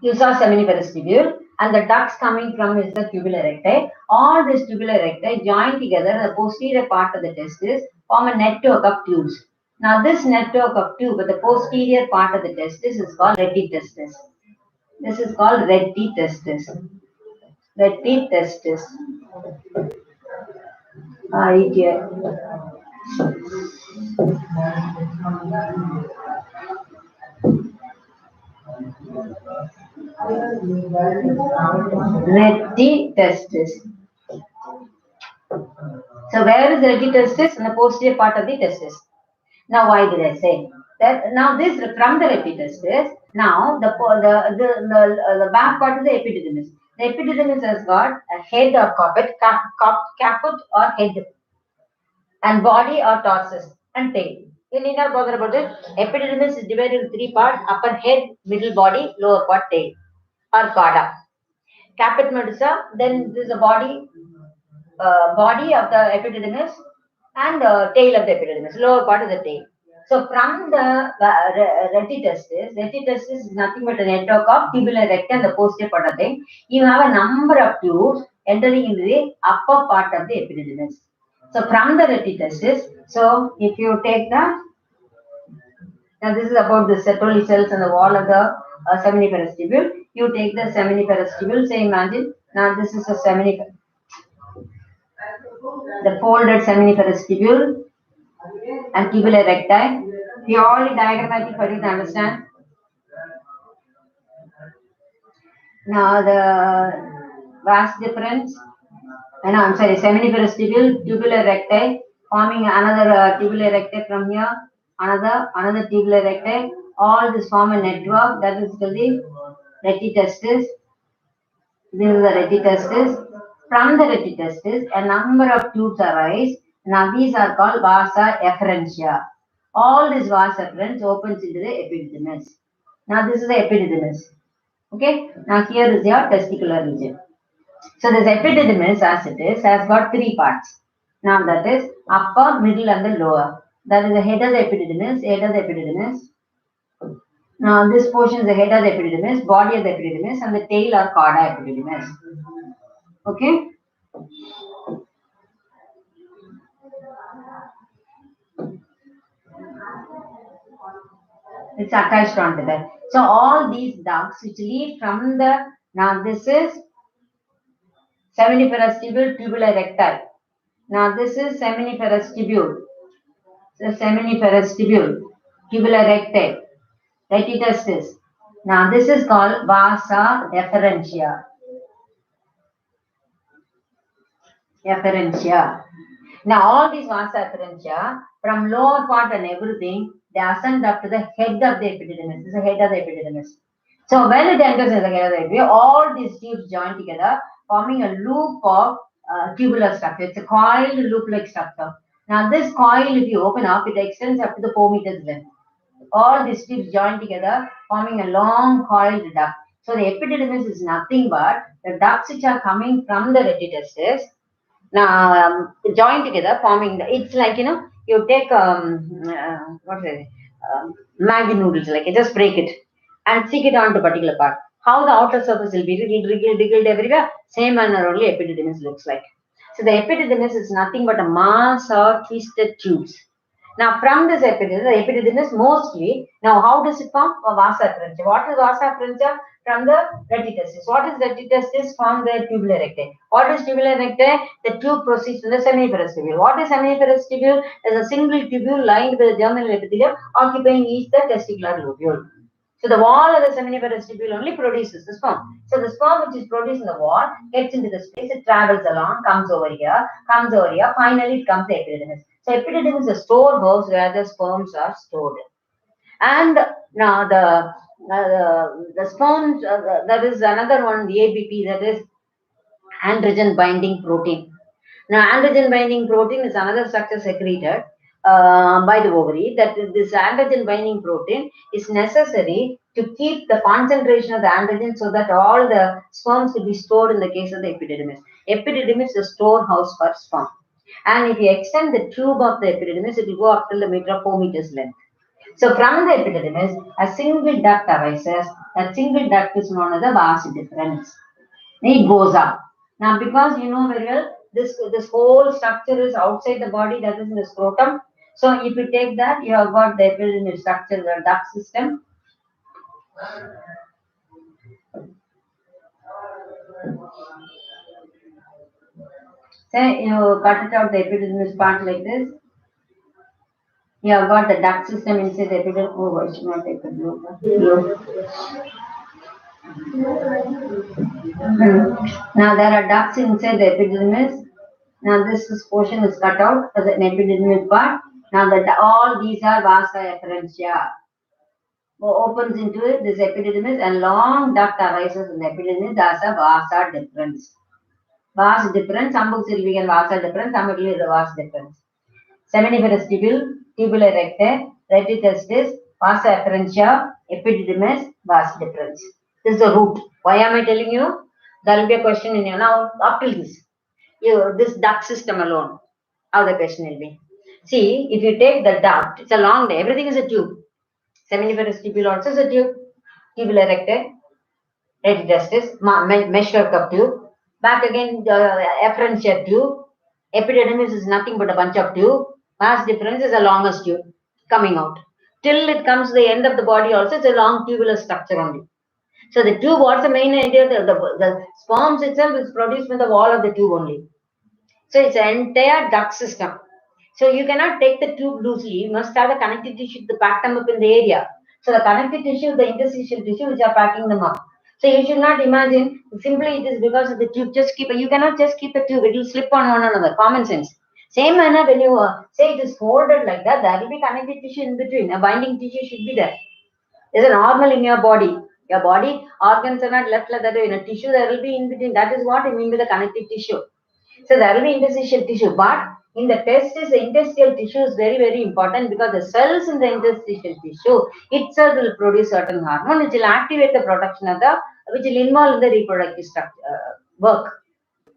you saw seminiferous tubule, and the ducts coming from is the tubule erecti. All these tubule erecti join together, the posterior part of the testis, form a network of tubes. Now this network of tube at the posterior part of the testis is called retitestis. This is called retitestis. Retitestis. Right here. Retitestis. So where is the retitestis? In the posterior part of the testis. Now why did I say that? Now this from the retitestis. Now the back part is the epididymis. The epididymis has got a head or caput or head, and body or torsus and tail. You need not bother about it. Epididymis is divided into three parts: upper head, middle body, lower part tail, or cauda. Caput medusa. Then there is a body of the epididymis and tail of the epididymis. Lower part of the tail. So from the retitestis is nothing but a network of tubular recta and the posterior part of thing. You have a number of tubes entering into the upper part of the epididymis. So from the retitestis, so if you take that, now this is about the Sertoli cells on the wall of the seminiferous tubule. You take the seminiferous tubule, say imagine, now this is a seminiferous, the folded seminiferous tubule and tubular recti. Purely diagrammatic for you to understand. Now the vas deferens, I'm sorry, seminiferous tubule, tubular recti, forming another tubular recti from here, another tubular recti. All this form a network that is called the retitestis. This is the retitestis. From the retitestis, a number of tubes arise. Now these are called vasa efferentia. All these vas efferents opens into the epididymis. Now this is the epididymis. Okay. Now here is your testicular region. So this epididymis, as it is, has got three parts. Now that is upper, middle, and the lower. That is the head of the epididymis. Now this portion is the head of the epididymis, body of the epididymis, and the tail or cauda epididymis. Okay. It's attached onto that. So all these ducts which lead from the, now this is seminiferous tubule, tubular recti. Now this is seminiferous tubule. So seminiferous tubule, tubular recti, retitestis. Now this is called vasa efferentia. Now all these vasa efferentia, from lower part and everything, they ascend up to the head of the epididymis. This is the head of the epididymis. So when it enters in the head of the epididymis, all these tubes join together, forming a loop of tubular structure. It's a coiled loop-like structure. Now this coil, if you open up, it extends up to the 4 meters length. All these tubes join together, forming a long coiled duct. So the epididymis is nothing but the ducts which are coming from the retitestis. Now join together, forming the, it's like, you take what is it? Maggi noodles, like just break it and stick it onto a particular part. How the outer surface will be wriggled everywhere, same manner only epididymis looks like. So the epididymis is nothing but a mass of twisted tubes. Now, from this epididymis, the epididymis mostly, now how does it form? A vasa apparentia. What is vasa apparentia? From the retitestis. What is retitestis? From the tubular recti. What is tubular recti? The tube proceeds to the seminiferous tubule. What is seminiferous tubule? Is a single tubule lined with the germinal epithelium occupying each the testicular lobule. So the wall of the seminiferous tubule only produces the sperm. So the sperm which is produced in the wall gets into the space, it travels along, comes over here, finally it comes to epididymis. So epididymis is a storehouse where the sperms are stored. And now the sperms, there is another one, the ABP, that is androgen binding protein. Now, androgen binding protein is another structure secreted by the ovary. That this androgen binding protein is necessary to keep the concentration of the androgen so that all the sperms will be stored in the case of the epididymis. Epididymis is a storehouse for sperm. And if you extend the tube of the epididymis, it will go up till the meter 4 meters length. So from the epididymis, a single duct arises. That single duct is known as the vas deferens. It goes up. Now, because you know very well, this whole structure is outside the body, that is in the scrotum. So, if you take that, you have got the epididymal structure, the duct system. Say you cut it out the epididymal part like this. You have got the duct system inside the epididymal. Oh, I should not take the blue. Now there are ducts inside the epididymis. Now this portion is cut out as an epididymal part. Now all these are vasa efferentia. Opens into it, this epididymis, and long duct arises in the epididymis as a vasa deferens. Vas deferens, some books will begin vasa deferens, some will be the vas deferens. Seminiferous tubule, tubular recti, retitestis, vasa efferentia, epididymis, vas deferens. This is the root. Why am I telling you? There will be a question in you. Now, up till this, this duct system alone, how the question will be. See, if you take the duct, it's a long day, everything is a tube. Seminiferous tubule also is a tube. Tubular recti, retitestis, mesh cup tube. Back again, the efferentia tube. Epididymis is nothing but a bunch of tube. Vas deferens is the longest tube coming out. Till it comes to the end of the body also, it's a long tubular structure only. So the tube, what's the main idea? The sperms itself is produced from the wall of the tube only. So it's an entire duct system. So you cannot take the tube loosely. You must have the connective tissue to pack them up in the area. So the connective tissue, the interstitial tissue, which are packing them up. So you should not imagine simply it is because of the tube. Just keep it. You cannot just keep a tube. It will slip on one another. Common sense. Same manner when you say it is folded like that, there will be connective tissue in between. A binding tissue should be there. Is a normal in your body. Your body organs are not left like that in a tissue. There will be in between. That is what I mean by the connective tissue. So there will be interstitial tissue, but in the testis, the interstitial tissue is very, very important because the cells in the interstitial tissue itself will produce certain hormone which will activate the production of which will involve the reproductive work.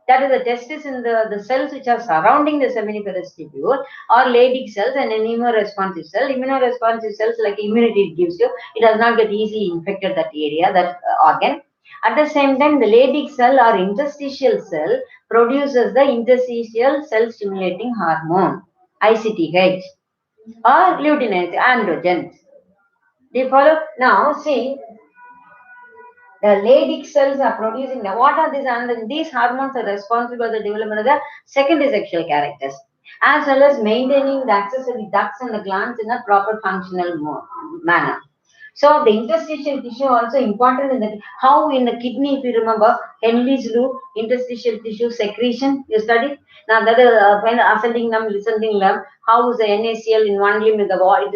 That is the testis and the cells which are surrounding the seminiferous tubule are Leydig cells and an immunoresponsive cell. Immunoresponsive cells, like immunity it gives you, it does not get easily infected that area, that organ. At the same time, the Leydig cell or interstitial cell produces the interstitial cell stimulating hormone, ICTH, or luteinized androgens. Do you follow? Now, see, the Leydig cells are producing what are these? And these hormones are responsible for the development of the secondary sexual characters, as well as maintaining the accessory ducts and the glands in a proper functional manner. So the interstitial tissue also important in the how in the kidney, if you remember Henle's loop, interstitial tissue secretion you studied. Now that is when ascending limb, descending limb, how is the NaCl in one limb in the water? It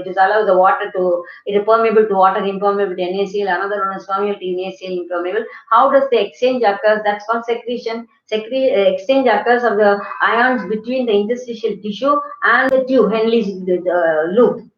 is allows the water to it is permeable to water, impermeable to NaCl. Another one is permeable to NaCl, impermeable. How does the exchange occurs? That's called secretion. Exchange occurs of the ions between the interstitial tissue and the tube, Henle's loop.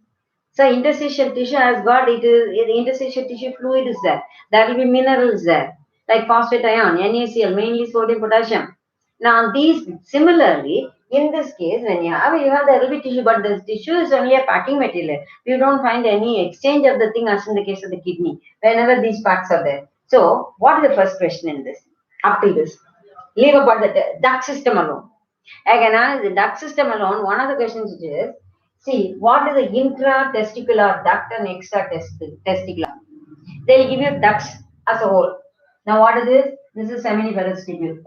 So interstitial tissue has got it is the interstitial tissue fluid is there. There will be minerals there like phosphate ion, NaCl, mainly sodium, potassium. Now, these similarly, in this case, when you have the LV tissue, but the tissue is only a packing material. You don't find any exchange of the thing as in the case of the kidney, whenever these parts are there. So, what is the first question in this? Up to this. Leave about the duct system alone. Again, the duct system alone, one of the questions is, see, what is the intra-testicular duct and extra-testicular? They'll give you ducts as a whole. Now, what is this? This is seminiferous tubule.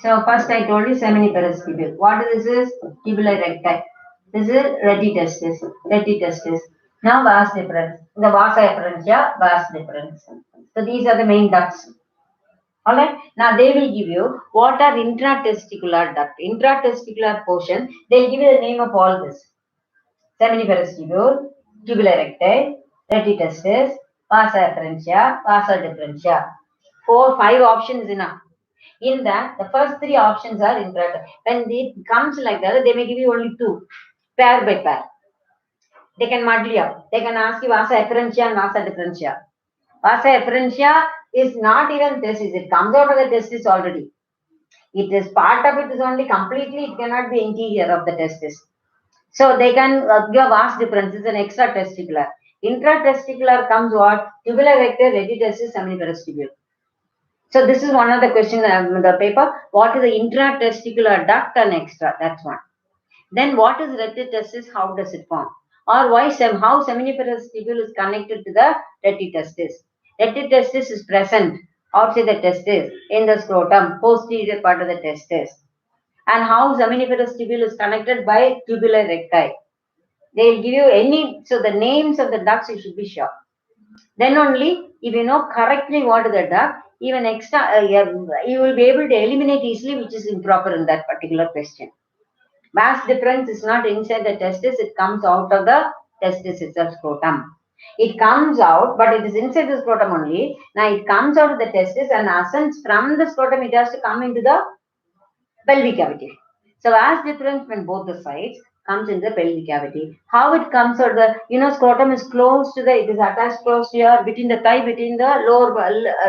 So first I told you seminiferous tubule. What this is? Tubular recti. This is retitestis. Now vas deferens. The vasa efferentia, vas deferens. So these are the main ducts. Alright. Now they will give you what are intratesticular duct. Intratesticular portion. They'll give you the name of all this. Seminiferous tubule, tubular recti, retitestis, vasa efferentia, vasa deferentia. 4-5 options enough. In that, the first 3 options are incorrect. When it comes like that, they may give you only 2, pair by pair. They can muddle you up. They can ask you vasa efferentia and vasa deferentia. Vasa efferentia is not even testis. It comes out of the testis already. It is part of it is only completely, it cannot be interior of the testis. So they can give vas deferens, an extra testicular. Intratesticular comes what? Tubular recti, retitestis, seminiferous tubule. So this is one of the question in the paper. What is the intratesticular duct and extra? That's one. Then what is retitestis? How does it form? Or how seminiferous tubule is connected to the retitestis? Retitestis is present outside the testis in the scrotum, posterior part of the testis. And how seminiferous tubule is connected by tubular recti? They will give you any, so the names of the ducts you should be sure. Then only, if you know correctly what is the duct, even extra, you will be able to eliminate easily which is improper in that particular question. Vas deferens is not inside the testis, it comes out of the testis itself, scrotum. It comes out, but it is inside the scrotum only. Now it comes out of the testis and ascends from the scrotum, it has to come into the pelvic cavity. So vas deferens when both the sides comes in the pelvic cavity. How it comes out the, scrotum is close to it is attached close to your, between the thigh, between the lower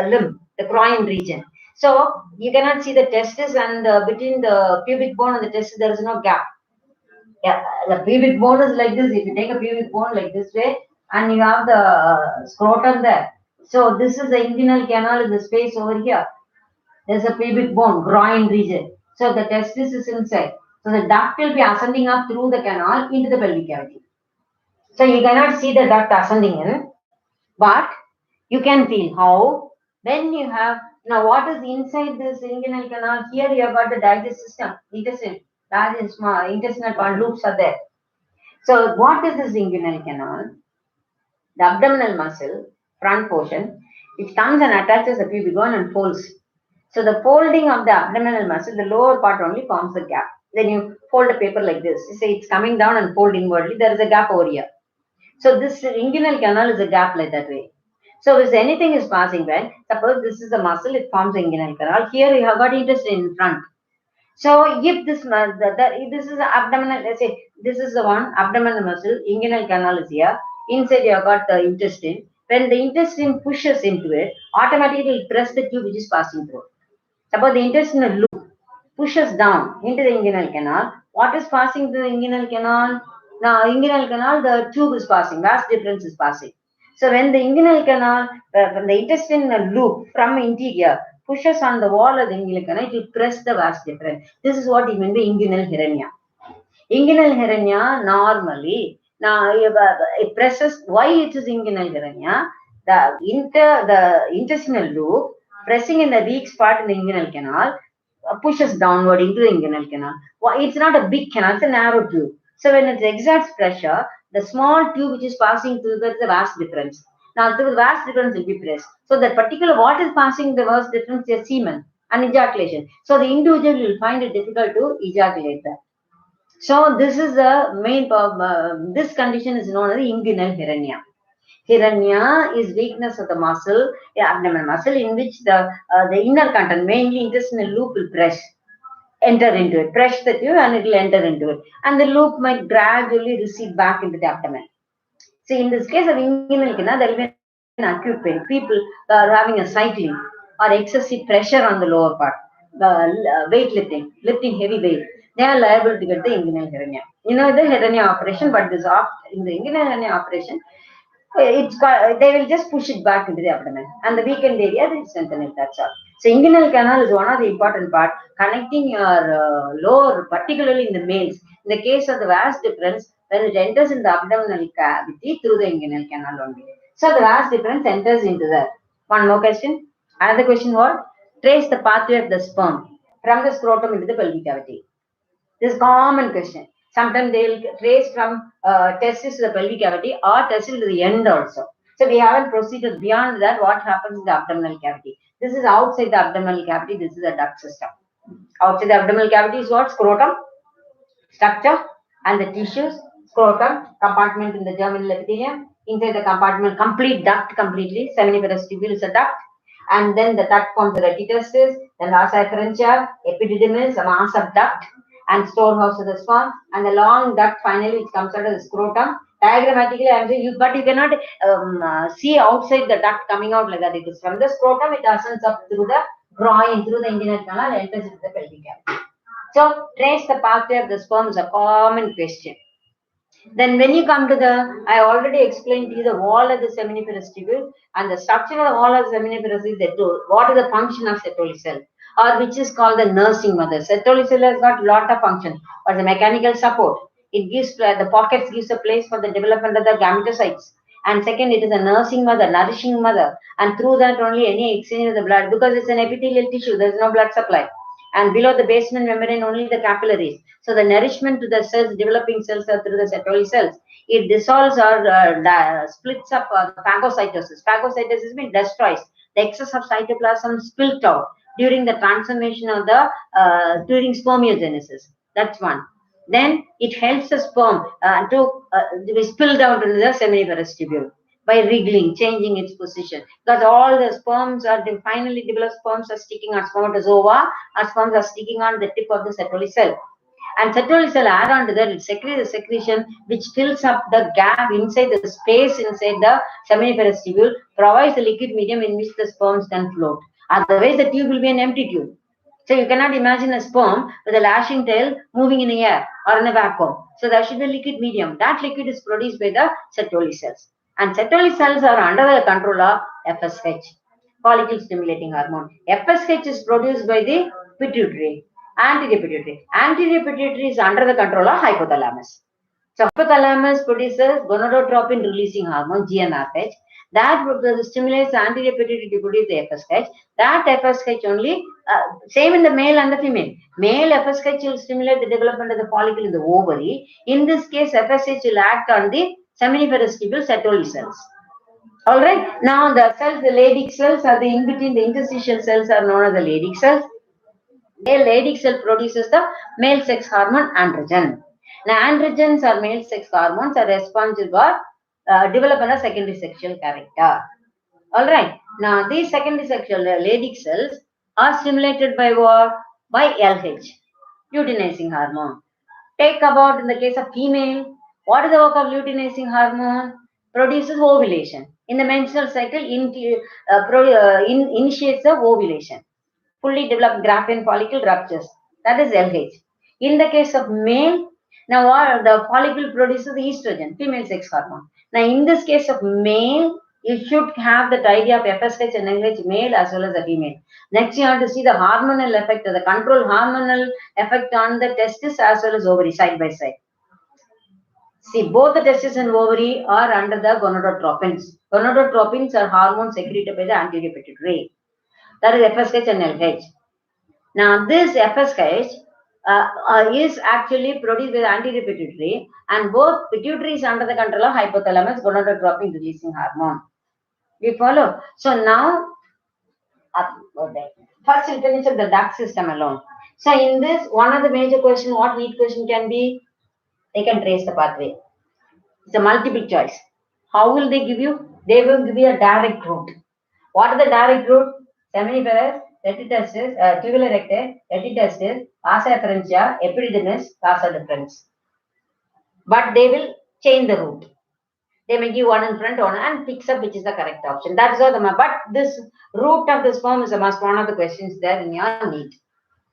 limb, the groin region. So you cannot see the testis and between the pubic bone and the testis, there is no gap. Yeah, the pubic bone is like this. If you take a pubic bone like this way and you have the scrotum there. So this is the inguinal canal in the space over here. There's a pubic bone, groin region. So the testis is inside. So the duct will be ascending up through the canal into the pelvic cavity. So you cannot see the duct ascending in, but you can feel how when you have, now what is inside this inguinal canal? Here you have got the digestive system, intestine, large and small, intestinal part loops are there. So what is this inguinal canal? The abdominal muscle, front portion, it comes and attaches the pubic bone and folds. So the folding of the abdominal muscle, the lower part only forms a gap. Then you fold a paper like this. You say it's coming down and fold inwardly. There is a gap over here. So this inguinal canal is a gap like that way. So if anything is passing by, suppose this is the muscle, it forms inguinal canal. Here you have got intestine in front. So if this this is the abdominal, let's say this is the one abdominal muscle, inguinal canal is here. Inside you have got the intestine. When the intestine pushes into it, automatically it will press the tube which is passing through. Suppose the intestinal loop pushes down into the inguinal canal. What is passing through the inguinal canal? Now, inguinal canal, the tube is passing, vas deferens is passing. So, when the inguinal canal, when the intestinal loop from interior pushes on the wall of the inguinal canal, it will press the vas deferens. This is what you mean by inguinal hernia. Inguinal hernia normally, now it presses, why it is inguinal hernia? The intestinal loop pressing in the weak spot in the inguinal canal pushes downward into the inguinal canal. It's not a big canal, it's a narrow tube. So when it exerts pressure, the small tube which is passing through the vas deferens. Now the vas deferens will be pressed. So that particular what is passing the vas deferens is semen and ejaculation. So the individual will find it difficult to ejaculate that. So this is the main this condition is known as inguinal hernia. Hernia is weakness of the muscle, the abdominal muscle, in which the inner content, mainly intestinal loop, will enter into it, press the tube and it will enter into it. And the loop might gradually recede back into the abdomen. So in this case of inguinal canal, there will be acute pain. People are having a cycling or excessive pressure on the lower part, weightlifting, lifting heavy weight, they are liable to get the inguinal hernia. You know the hernia operation, but in the inguinal hernia operation, they will just push it back into the abdomen and the weakened area they strengthen it. That's all. So inguinal canal is one of the important part connecting your lower, particularly in the males. In the case of the vas deferens, when it enters in the abdominal cavity through the inguinal canal only. So the vas deferens enters into that. One more question. Another question was trace the pathway of the sperm from the scrotum into the pelvic cavity. This is common question. Sometimes they will trace from testis to the pelvic cavity or testis to the end also. So we haven't proceeded beyond that. What happens in the abdominal cavity? This is outside the abdominal cavity. This is a duct system. Outside the abdominal cavity is what? Scrotum, structure, and the tissues. Scrotum, compartment in the germinal epithelium. Inside the compartment, complete duct completely. Seminiferous tubule is a duct. And then the duct forms the retitestis, then vasa efferentia, epididymis, a mass of duct, and storehouse of the sperm, and the long duct finally which comes out of the scrotum. Diagrammatically, I'm saying but you cannot see outside the duct coming out like that. It is from the scrotum, it ascends up through the groin, through the inguinal canal, enters into the pelvic cavity. So, trace the pathway of the sperm is a common question. Then when you come to the, I already explained to you the wall of the seminiferous tubule and the structure of the wall of the seminiferous is the two. What is the function of Sertoli cell, or which is called the nursing mother? Sertoli cell has got lot of function, or the mechanical support. It gives the pockets gives a place for the development of the gametocytes. And second, it is a nursing mother, nourishing mother, and through that only any exchange of the blood, because it's an epithelial tissue, there is no blood supply. And below the basement membrane only the capillaries. So the nourishment to the cells, developing cells are through the Sertoli cells. It dissolves or splits up phagocytosis. Phagocytosis means destroys. The excess of cytoplasm spilt out during the transformation of the during spermiogenesis. That's one. Then it helps the sperm to be spilled out into the seminiferous tubule by wriggling, changing its position. Because all the sperms are finally developed sperms are sticking on spermatozoa, or sperms are sticking on the tip of the Sertoli cell. And Sertoli cell add on to that, it secretes a secretion which fills up the gap inside the space inside the seminiferous tubule, provides the liquid medium in which the sperms can float. Otherwise, the tube will be an empty tube. So you cannot imagine a sperm with a lashing tail moving in the air or in a vacuum. So there should be a liquid medium. That liquid is produced by the Sertoli cells. And Sertoli cells are under the control of FSH, follicle stimulating hormone. FSH is produced by the pituitary, anterior pituitary. Anterior pituitary is under the control of hypothalamus. So hypothalamus produces gonadotropin releasing hormone, GnRH. That stimulates the anterior pituitary to produce the FSH. That FSH only, same in the male and the female. Male FSH will stimulate the development of the follicle in the ovary. In this case, FSH will act on the seminiferous tubule Sertoli cells. All right. Now the cells, the Leydig cells are the in between the interstitial cells are known as the Leydig cells. The Leydig cell produces the male sex hormone androgen. Now androgens or male sex hormones are responsible for development of secondary sexual character. All right. Now these secondary sexual Leydig cells are stimulated by what? By LH, luteinizing hormone. Take about in the case of female, what is the work of luteinizing hormone? Produces ovulation. In the menstrual cycle, initiates the ovulation. Fully developed graphene follicle ruptures. That is LH. In the case of male, now what the follicle produces the estrogen, female sex hormone. Now in this case of male, you should have that idea of FSH and LH, male as well as the female. Next, you have to see the hormonal effect, the control hormonal effect on the testis as well as ovary side by side. See, both the testis and ovary are under the gonadotropins. Gonadotropins are hormones secreted by the anterior pituitary. That is FSH and LH. Now, this FSH is actually produced by the anterior pituitary, and both pituitary is under the control of hypothalamus, gonadotropin releasing hormone. We follow? So now, first we'll finish up the duct system alone. So in this, one of the major question, what Neet question can be? They can trace the pathway. It's a multiple choice. How will they give you? They will give you a direct route. What are the direct route? Seminiferous, retitestis, tubular recte, retitestis, vasa efferentia, epididymis, vasa deferens. But they will change the route. They may give one in front, one and picks up which is the correct option. That's all the map. But this root of this form is a must. One of the questions there in your Neet.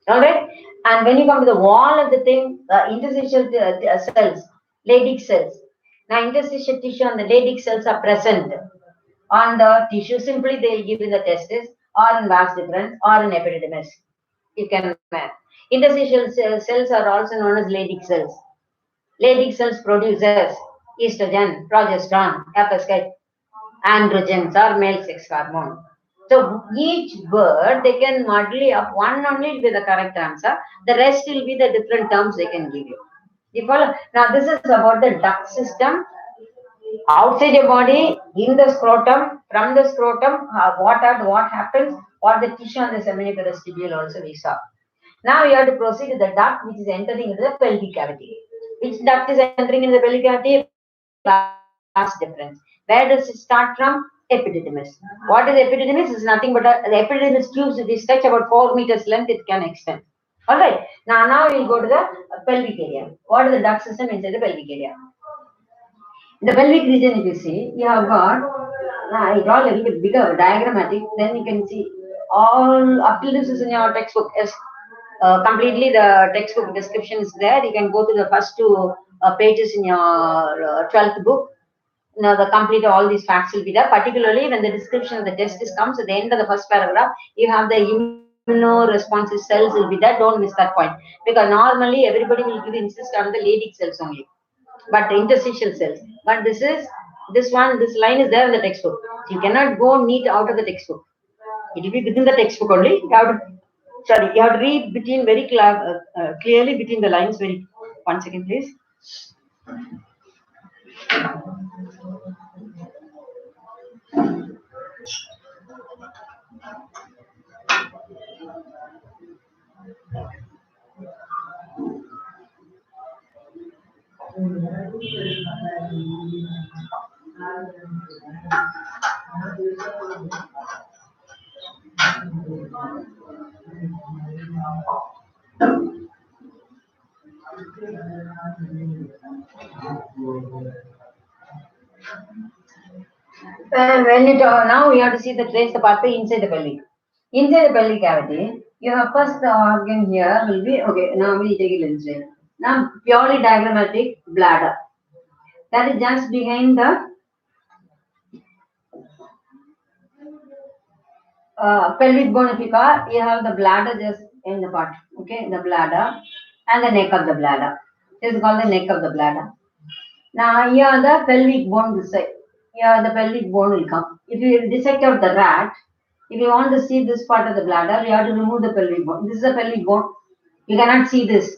All right. And when you come to the wall of the thing, interstitial cells, Leydig cells. Now, interstitial tissue and the Leydig cells are present on the tissue. Simply, they will give in the testis or in vas deferens or in epididymis. You can interstitial cells are also known as Leydig cells. Leydig cells produces estrogen, progesterone, FSH, androgens or male sex hormone. So each word they can muddle up. One only will be the correct answer. The rest will be the different terms they can give you. You follow? Now this is about the duct system. Outside your body, in the scrotum, from the scrotum, what happens, what the tissue on the seminiferous tubule also we saw. Now you have to proceed to the duct which is entering into the pelvic cavity. Which duct is entering into the pelvic cavity? Vast difference. Where does it start from? Epididymis. What is epididymis? Is nothing but the epididymis tubes. If they stretch about 4 meters length, it can extend. All right. Now we'll go to the pelvic area. What is the duct system inside the pelvic area? In the pelvic region, if you see, you have got, I draw a little bit bigger, diagrammatic, then you can see all, up till this is in your textbook. Yes, completely the textbook description is there. You can go to the first two pages in your 12th book. Now the complete all these facts will be there. Particularly when the description of the testis comes at the end of the first paragraph, you have the immunoresponsive cells will be there. Don't miss that point, because normally everybody will give insist on the Leydig cells only, but the interstitial cells. But this line is there in the textbook. So you cannot go Neet out of the textbook. It will be within the textbook only. You have to read between very clearly between the lines. 1 second, please. When it now we have to see the trace the pathway inside the pelvic. Inside the pelvic cavity, you have first the organ here will be okay. Now we take it inside. Now purely diagrammatic bladder. That is just behind the pelvic bone. If you have the bladder just in the part. Okay, the bladder and the neck of the bladder. This is called the neck of the bladder. Now here the pelvic bone this side. Here the pelvic bone will come. If you dissect out the rat, if you want to see this part of the bladder, you have to remove the pelvic bone. This is the pelvic bone. You cannot see this.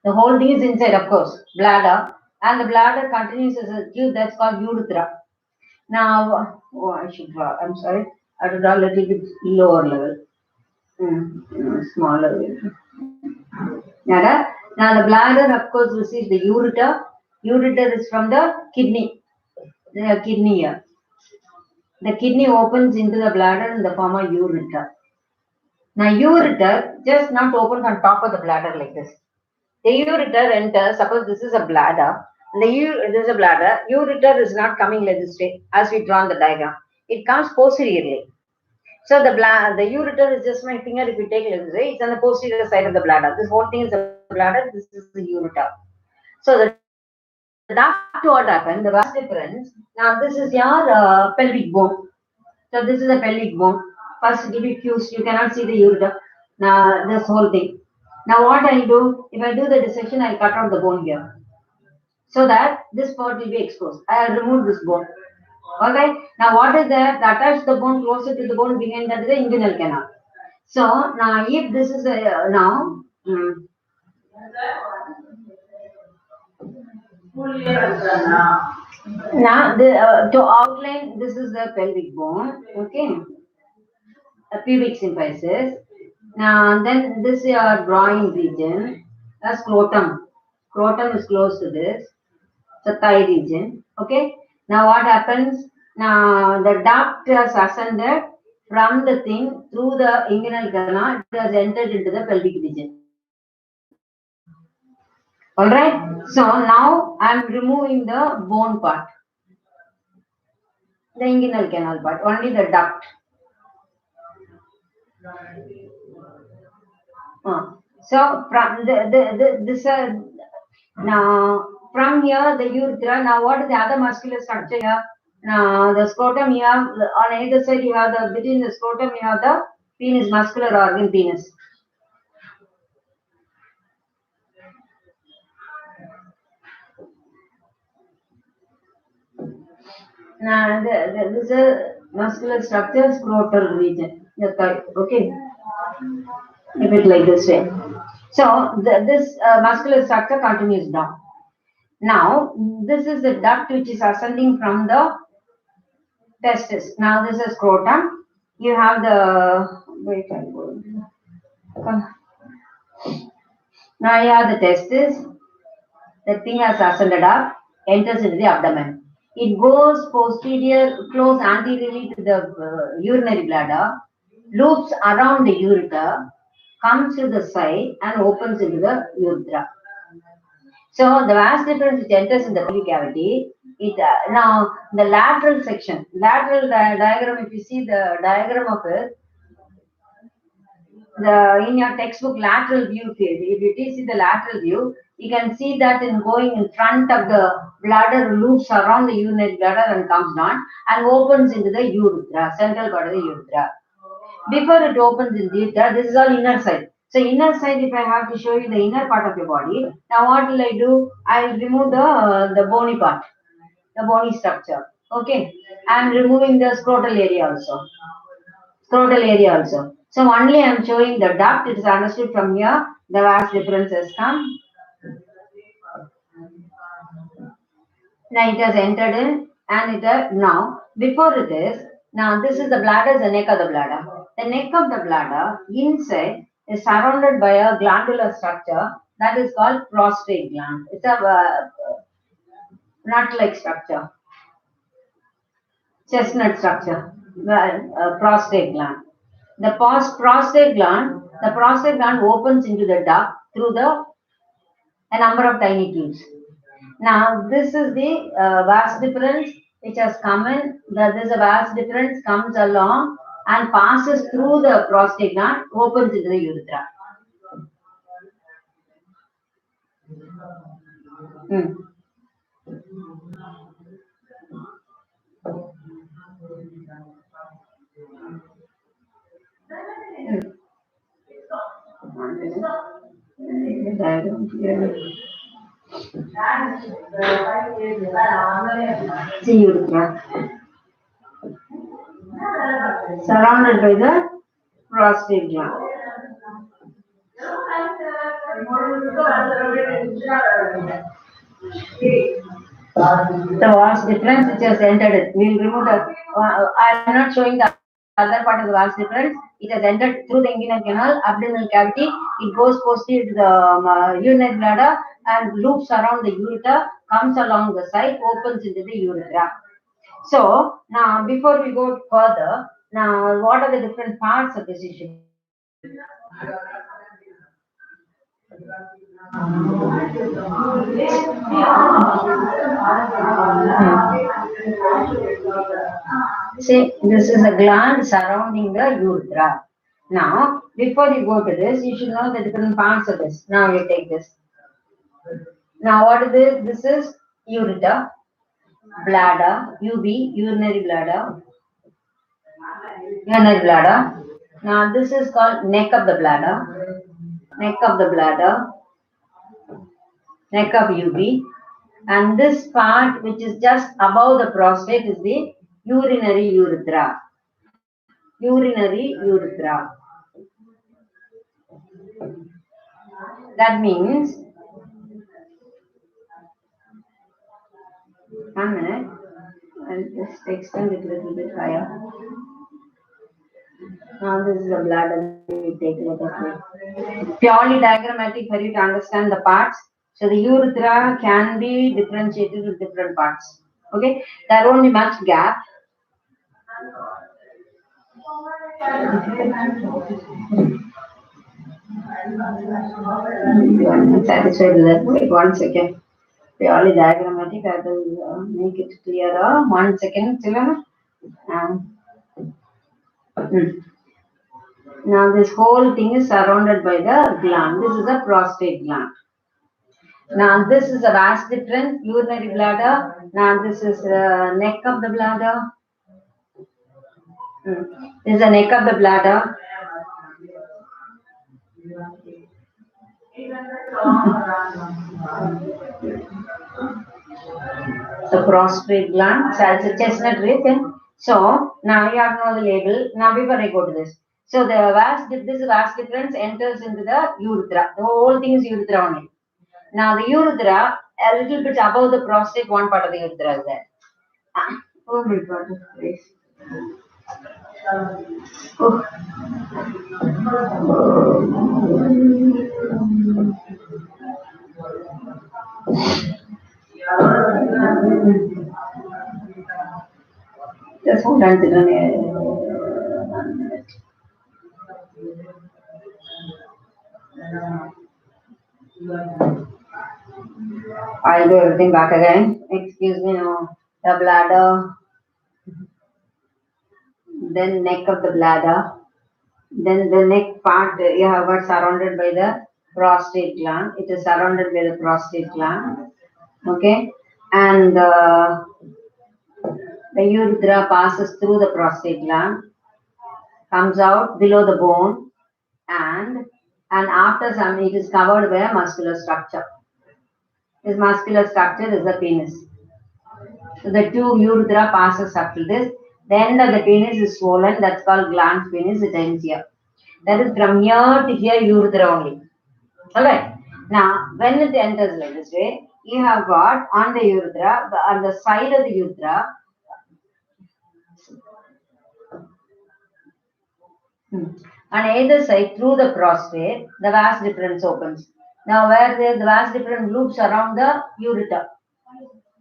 The whole thing is inside, of course, bladder. And the bladder continues as a tube that's called urethra. Now, I should draw. I'm sorry. I have to draw a little bit lower level. Smaller. Now the bladder, of course, receives the ureter. Ureter is from the kidney. The kidney here. The kidney opens into the bladder in the form of ureter. Now ureter just not opens on top of the bladder like this. The ureter enters. Suppose this is a bladder. This is a bladder. Ureter is not coming like this way as we draw on the diagram. It comes posteriorly. So the ureter is just my finger. If you take it this way, it's on the posterior side of the bladder. This whole thing is the bladder. This is the ureter. So the duct, what happened? The vas deferens. Now this is your pelvic bone. So this is a pelvic bone. First it will be fused. You cannot see the ureter. Now this whole thing. Now what I do? If I do the dissection, I cut out the bone here, so that this part will be exposed. I will remove this bone. Alright. Now what is there? Attach the bone closer to the bone behind that is the inguinal canal. So now if this is now to outline, this is the pelvic bone. Okay. A pubic symphysis. Now then this is your drawing region. That's scrotum. Scrotum is close to this. The thigh region. Okay. Now what happens? Now the duct has ascended from the thing through the inguinal canal. It has entered into the pelvic region. Alright. So now I am removing the bone part. The inguinal canal part, only the duct. So from this now from here the urethra. Now what is the other muscular structure here? Now the scrotum here on either side you have the between the scrotum you have the penis, muscular organ penis. Now this is a muscular structure, scrotal region. Okay, a bit like this way. So this muscular structure continues down. Now this is the duct which is ascending from the testis. Now this is scrotum. You have the wait. Now you have the testis. The thing has ascended up, enters into the abdomen. It goes posterior, close anteriorly to the urinary bladder, loops around the ureter, comes to the side and opens into the urethra. So the vas deferens which enters in the pelvic cavity, it now the lateral section, lateral diagram. If you see the diagram of it, in your textbook lateral view field, if you see the lateral view, you can see that in going in front of the bladder, loops around the urinary bladder and comes down and opens into the urethra, central part of the urethra. Before it opens in the urethra, this is all inner side. So inner side, if I have to show you the inner part of your body, now what will I do? I will remove the bony part, the bony structure. Okay, I am removing the scrotal area also. So only I am showing the duct. It is understood from here. The vas deferens has come. Now it has entered in, and it has now before it is now this is the bladder, the neck of the bladder. The neck of the bladder inside is surrounded by a glandular structure that is called prostate gland. It's a nut-like structure, chestnut structure, prostate gland. The prostate gland opens into the duct through a number of tiny tubes. Now this is the vas deferens which has come in. This vas deferens comes along and passes through the prostate gland, opens into the urethra. See urethra. Surrounded by the prostate gland. The vas deferens which has entered it. We will remove the. I am not showing the other part of the vas deferens. It has entered through the inguinal canal, abdominal cavity. It goes posterior to the urinary bladder and loops around the ureter, comes along the side, opens into the urethra. So now, before we go further, now what are the different parts of the tissue? See, this is a gland surrounding the urethra. Now, before you go to this, you should know the different parts of this. Now you take this. Now what is this? This is ureter, bladder, UB, urinary bladder. Now this is called neck of the bladder, neck of UB. And this part which is just above the prostate is the urinary urethra. That means, 1 minute, I'll just extend it a little bit higher. Now this is the bladder. We take a look at it. Purely diagrammatic for you to understand the parts. So the urethra can be differentiated with different parts. Okay, there won't be much gap. I'm satisfied with that. Wait 1 second. Purely diagrammatic. I will make it clearer. 1 second, children. Now this whole thing is surrounded by the gland. This is a prostate gland. Now this is a vast difference, urinary bladder. Now this is the neck of the bladder. This is the neck of the bladder. The prostate gland, so it's a chestnut region. So now you have to know the label. Now before I go to this. So this vast difference enters into the urethra. The whole thing is urethra only. Now the urethra, a little bit above the prostate, one part of the urethra is there. Oh my God, please. Oh. Just hold on, I'll do everything back again. Excuse me now. The bladder, then neck of the bladder, then the neck part you have got surrounded by the prostate gland. It is surrounded by the prostate gland. Okay, and the urethra passes through the prostate gland, comes out below the bone, and after some it is covered by a muscular structure. This muscular structure is the penis. So the two urethra passes up to this. The end of the penis is swollen. That's called glans penis. It ends here. That is from here to here urethra only. Alright. Now, when it enters like this way, you have got on the urethra, on the side of the urethra, on either side through the prostate, the vas deferens opens. Now, where the vas deferens loops around the ureter.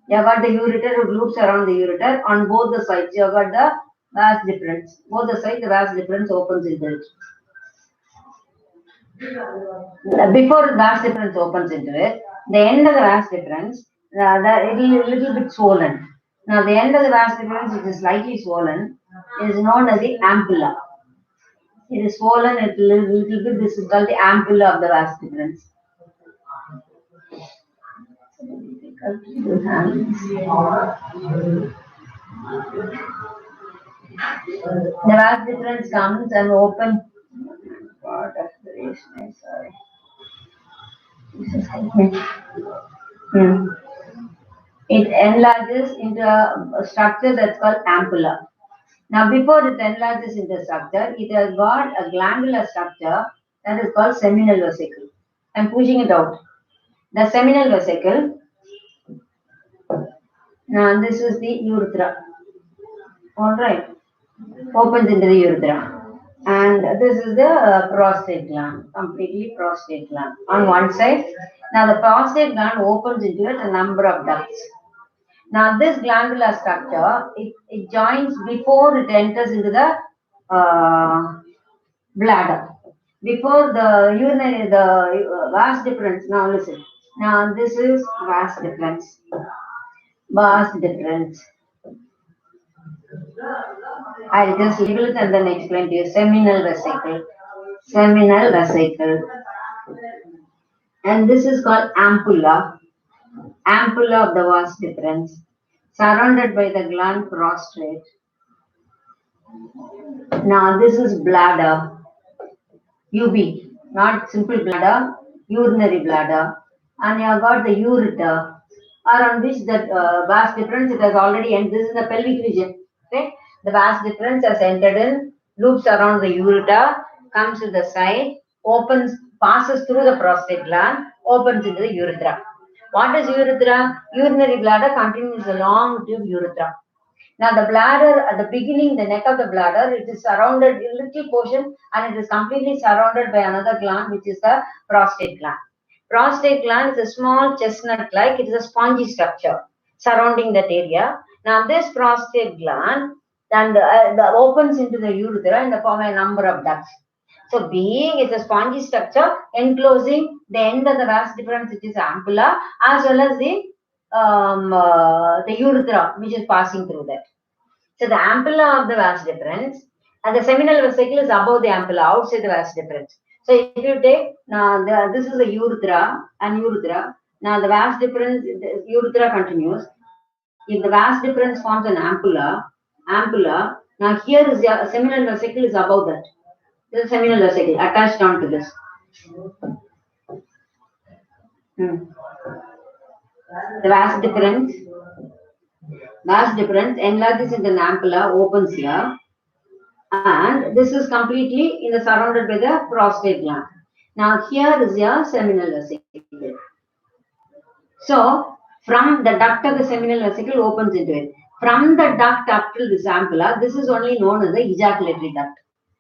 You have got the ureter loops around the ureter. On both the sides, you have got the vas deferens. Both the sides, the vas deferens opens into it. Before the vas deferens opens into it, the end of the vas deferens, it is a little bit swollen. Now, the end of the vas deferens, which is slightly swollen, is known as the ampulla. It is swollen a little bit. This is called the ampulla of the vas deferens. The vas deferens comes and opens. God, that's very nice. Sorry. It enlarges into a structure that's called ampulla. Now, before it enlarges into a structure, it has got a glandular structure that is called seminal vesicle. I'm pushing it out. The seminal vesicle. Now, this is the urethra. All right. Opens into the urethra. And this is the prostate gland, completely prostate gland on one side. Now the prostate gland opens into it a number of ducts. Now this glandular structure, it joins before it enters into the bladder. Before the urinary, the vas deferens. Now listen. Now this is vas deferens. Vas deferens. I'll just label it and then explain to you. Seminal vesicle. Seminal vesicle. And this is called ampulla. Ampulla of the vas deferens. Surrounded by the gland prostate. Now this is bladder. UB. Not simple bladder. Urinary bladder. And you have got the ureter. Around which the vas deferens, it has already entered. This is the pelvic region. Okay. The vas deferens has entered in, loops around the ureter, comes to the side, opens, passes through the prostate gland, opens into the urethra. What is urethra? Urinary bladder continues along to urethra. Now the bladder at the beginning, the neck of the bladder, it is surrounded in a little portion and it is completely surrounded by another gland, which is the prostate gland. Prostate gland is a small chestnut-like, it is a spongy structure surrounding that area. Now this prostate gland then opens into the urethra in the form of a number of ducts. So being it's a spongy structure enclosing the end of the vas deferens, which is ampulla, as well as the urethra, which is passing through that. So the ampulla of the vas deferens and the seminal vesicle is above the ampulla, outside the vas deferens. So if you take now, this is the urethra and urethra. Now the vas deferens, the urethra continues. If the vas deferens forms an ampulla. Now here is the seminal vesicle is above that. This is seminal vesicle attached onto this. The vas deferens enlarges into an ampulla, opens here, and this is completely surrounded by the prostate gland. Now here is your seminal vesicle. So from the duct of the seminal vesicle opens into it. From the duct up till this ampulla, this is only known as the ejaculatory duct.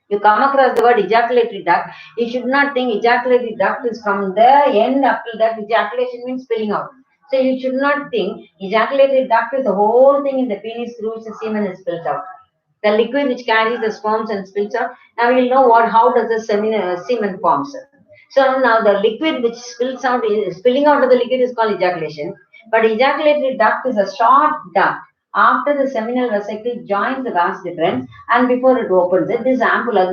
You come across the word ejaculatory duct, you should not think ejaculatory duct is from the end up till that. Ejaculation means spilling out. So you should not think ejaculatory duct is the whole thing in the penis through which the semen is spilled out. The liquid which carries the sperms and spills out. Now we'll know how does the semen forms. So now the liquid which spills out, spilling out of the liquid is called ejaculation. But ejaculatory duct is a short duct after the seminal vesicle joins the vas deferens and before it opens it. This ampulla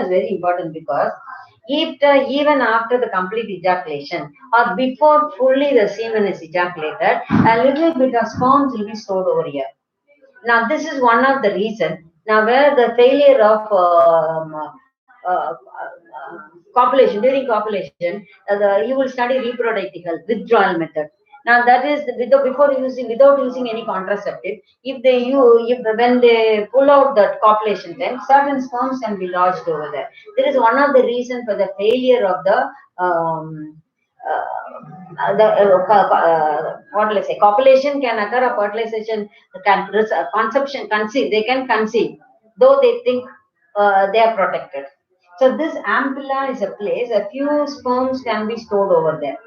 is very important because even after the complete ejaculation or before fully the semen is ejaculated, a little bit of sperms will be stored over here. Now, this is one of the reasons. Now, where the failure of copulation, during copulation, you will study reproductive health, withdrawal method. Now, that is without using any contraceptive. When they pull out that copulation time, certain sperms can be lodged over there. There is one of the reasons for the failure of the what will I say? Copulation can occur, or fertilization can conceive. They can conceive, though they think they are protected. So this ampulla is a place. A few sperms can be stored over there.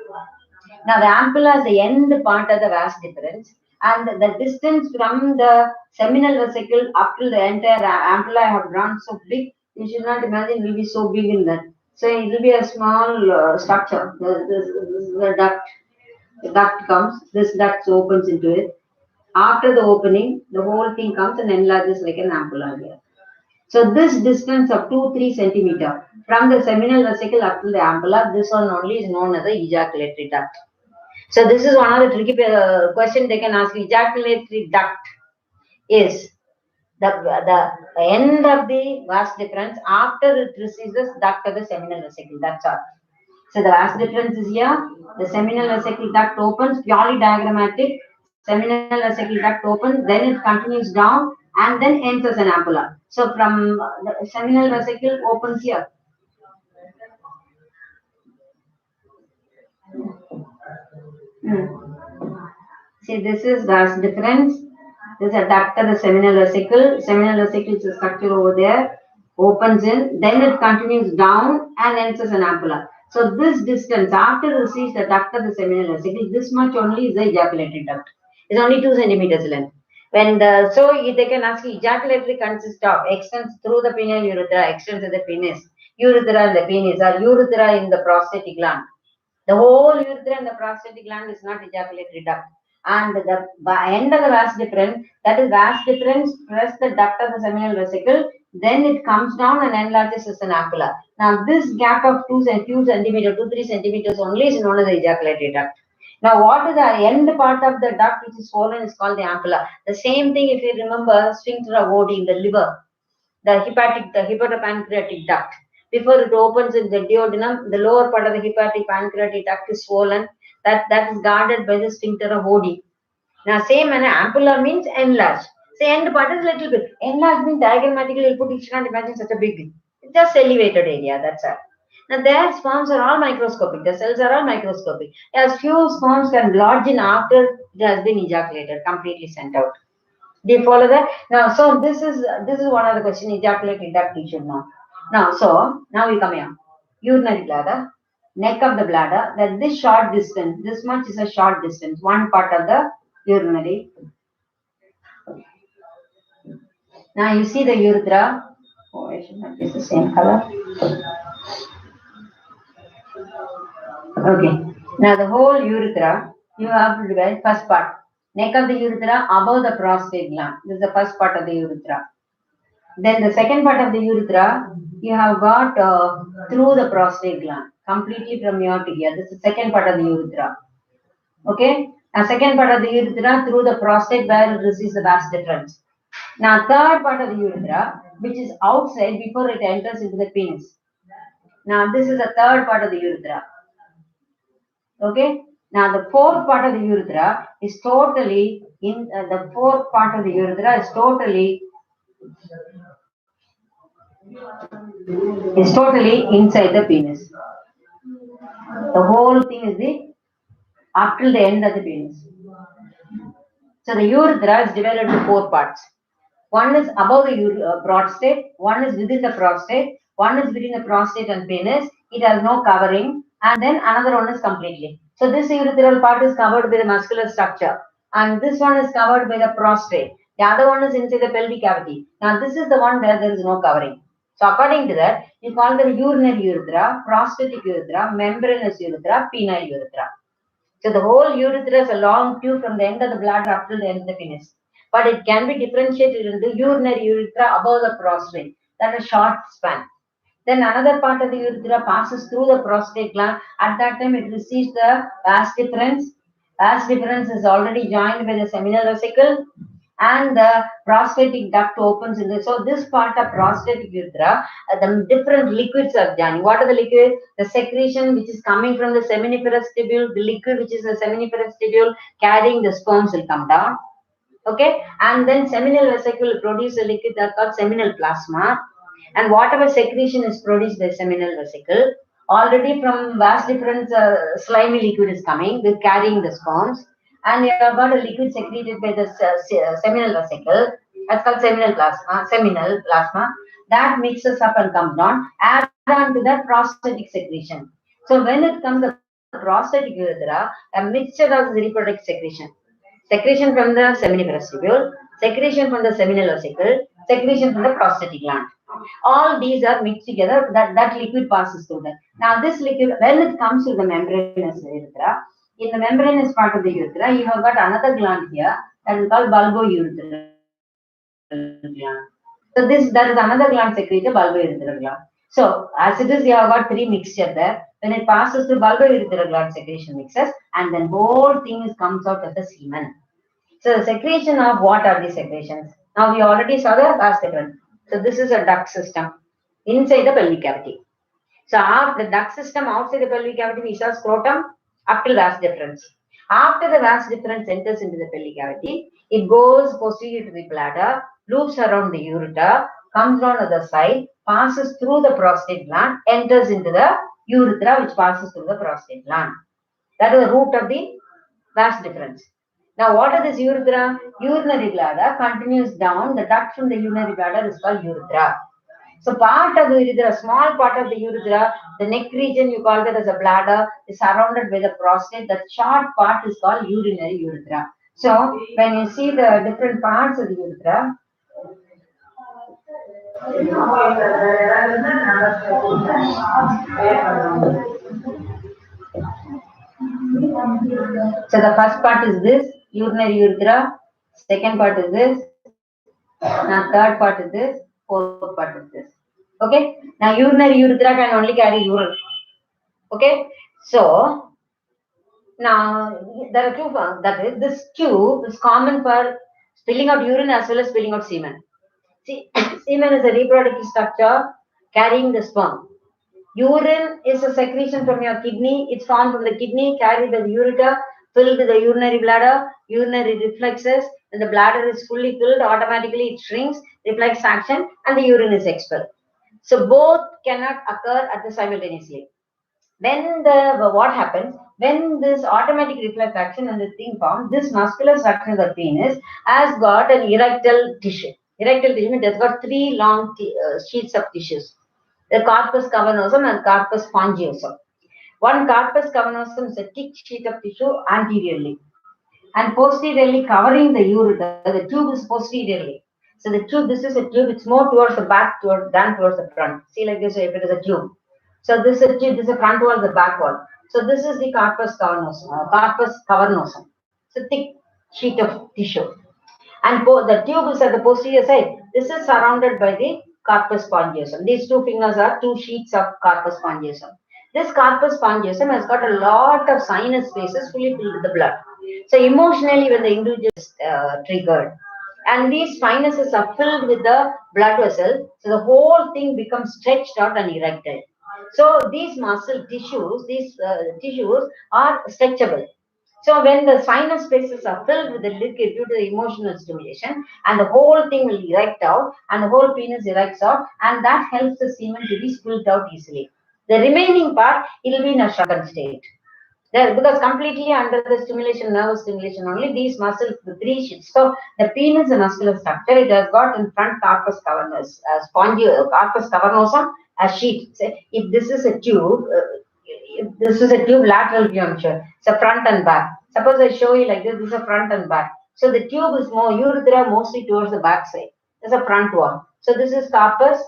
Now the ampulla is the end part of the vas deferens, and the distance from the seminal vesicle up to the entire ampulla I have drawn so big. You should not imagine it will be so big in that. So it will be a small structure. The duct. The duct comes. This duct opens into it. After the opening, the whole thing comes and enlarges like an ampulla here. So this distance of 2-3 centimeter from the seminal vesicle up to the ampulla, this one only is known as the ejaculatory duct. So this is one of the tricky question they can ask. Ejaculatory duct is the end of the vas deferens after it receives the duct of the seminal vesicle. That's all. So the vas deferens is here. The seminal vesicle duct opens, purely diagrammatic. Seminal vesicle duct opens, then it continues down and then ends as an ampulla. So from the seminal vesicle opens here. See, this is vas deferens. This is a duct of the seminal vesicle. Seminal vesicle is a structure over there. Opens in, then it continues down and ends as an ampulla. So this distance after it receives the duct of the seminal vesicle, this much only is the ejaculatory duct. It's only 2 centimeters length. They can ask you, ejaculatory consists of extends through the penile urethra, extends to the penis, urethra and the penis, or urethra in the prostatic gland. The whole urethra and the prostatic gland is not ejaculatory duct. And the end of the vas deferens, that is vas deferens plus the duct of the seminal vesicle, then it comes down and enlarges as an ampulla. Now this gap of 2 centimeters, 2-3 centimeters only is known as the ejaculatory duct. Now what is the end part of the duct which is swollen is called the ampulla. The same thing if you remember sphincter of Oddi in the liver, the hepatopancreatic duct. Before it opens in the duodenum, the lower part of the hepatic pancreatic duct is swollen. That is guarded by the sphincter of Oddi. Now, same manner, ampulla means enlarged. So, end part is little bit. Enlarged means diagrammatically, you cannot imagine such a big thing. It's just elevated area, that's all. Now, their sperms are all microscopic. The cells are all microscopic. As few sperms can lodge in after it has been ejaculated, completely sent out. Do you follow that? Now, so this is one of the question, ejaculatory duct you should know. Now we come here. Urinary bladder, neck of the bladder, that this short distance, this much is a short distance, one part of the urinary. Now you see the urethra. Oh, I should not use the same color. Okay. Now the whole urethra, you have to divide first part. Neck of the urethra above the prostate gland. This is the first part of the urethra. Then the second part of the urethra, you have got through the prostate gland, completely from here to here. This is the second part of the urethra. Okay. Now, second part of the urethra through the prostate where it receives the vas deferens. Now, third part of the urethra, which is outside before it enters into the penis. Now, this is the third part of the urethra. Okay. Now, the fourth part of the urethra is totally in the fourth part of the urethra is totally inside the penis. The whole thing is the up till the end of the penis. So the urethra is divided into four parts. One is above the prostate, one is within the prostate, one is between the prostate and penis. It has no covering, and then another one is completely. So this urethral part is covered by the muscular structure, and this one is covered by the prostate. The other one is inside the pelvic cavity. Now this is the one where there is no covering. So according to that, you call them urinary urethra, prostatic urethra, membranous urethra, penile urethra. So the whole urethra is a long tube from the end of the bladder up to the end of the penis. But it can be differentiated into urinary urethra above the prostate. That is a short span. Then another part of the urethra passes through the prostate gland. At that time, it receives the vas deferens. Vas deferens is already joined by the seminal vesicle, and the prostatic duct opens in this. So this part of prostatic urethra, the different liquids are joining. What are the liquids? The secretion which is coming from the seminiferous tubule, the liquid which is the seminiferous tubule carrying the sperms will come down. Okay, and then seminal vesicle will produce a liquid that called seminal plasma, and whatever secretion is produced by seminal vesicle, already from vas deferens, slimy liquid is coming with carrying the sperms, and you have got a liquid secreted by the seminal vesicle. That's called seminal plasma. Seminal plasma that mixes up and comes down. Add on to that prostatic secretion. So when it comes to prostatic urethra, a mixture of the reproductive secretion. Secretion from the seminiferous tubule, secretion from the seminal vesicle, secretion from the prostatic gland. All these are mixed together. That liquid passes through that. Now, this liquid, when it comes to the membranous urethra, in the membranous part of the urethra, you have got another gland here that is called bulbourethral gland. So there is another gland secreted, bulbourethral gland. So as it is, you have got three mixture there. When it passes through bulbourethral gland, secretion mixes, and then whole thing comes out as a semen. So the secretion of what are the secretions? Now we already saw the vas deferens. So this is a duct system inside the pelvic cavity. So the duct system outside the pelvic cavity, we saw scrotum up till vas deferens. After the vas deferens enters into the pelvic cavity, it goes posterior to the bladder, loops around the ureter, comes down to the side, passes through the prostate gland, enters into the urethra, which passes through the prostate gland. That is the root of the vas deferens. Now, what is this urethra? Urinary bladder continues down. The duct from the urinary bladder is called urethra. So, part of the urethra, small part of the urethra, the neck region, you call that as a bladder, is surrounded by the prostate. That short part is called urinary urethra. So, when you see the different parts of the urethra, so the first part is this urinary urethra, second part is this, now third part is this, fourth part is this. Okay, now urinary urethra can only carry urine. Okay, so now there are two. That is, this tube is common for spilling out urine as well as spilling out semen. See, semen is a reproductive structure carrying the sperm. Urine is a secretion from your kidney. It's formed from the kidney, carried by the ureter, filled the urinary bladder, urinary reflexes. When the bladder is fully filled, automatically it shrinks, reflex action, and the urine is expelled. So both cannot occur at the simultaneously. When what happens when this automatic reflex action and the thing forms, this muscular structure of the penis has got an erectile tissue. Erectile tissue means it has got three long sheets of tissues: the corpus cavernosum and corpus spongiosum. One corpus cavernosum is a thick sheet of tissue anteriorly, and posteriorly covering the ureter. The tube is posteriorly. So the tube, this is a tube. It's more towards the back than towards the front. See, like this, if it is a tube. So this is a tube. This is a front wall, the back wall. So this is the corpus cavernosum. So thick. sheet of tissue. And the tube is at the posterior side. This is surrounded by the corpus spongiosum. These two fingers are two sheets of corpus spongiosum. This corpus spongiosum has got a lot of sinus spaces fully filled with the blood. So emotionally, when the individual is triggered, and these sinuses are filled with the blood vessel, so the whole thing becomes stretched out and erected. So these muscle tissues, these tissues are stretchable. So when the sinus spaces are filled with the liquid due to the emotional stimulation, and the whole thing will erect out, and the whole penis erects out, and that helps the semen to be spilled out easily. The remaining part, it will be in a shrunken state. There, because completely under the stimulation, nervous stimulation only, these muscles, the three sheets. So the penis is a muscular structure. It has got in front corpus cavernous, corpus cavernosum, a sheet. So if this is a tube, this is a tube lateral view, I'm sure. It's a front and back. Suppose I show you like this is a front and back. So the tube is more urethra mostly towards the back side. There's a front one. So this is corpus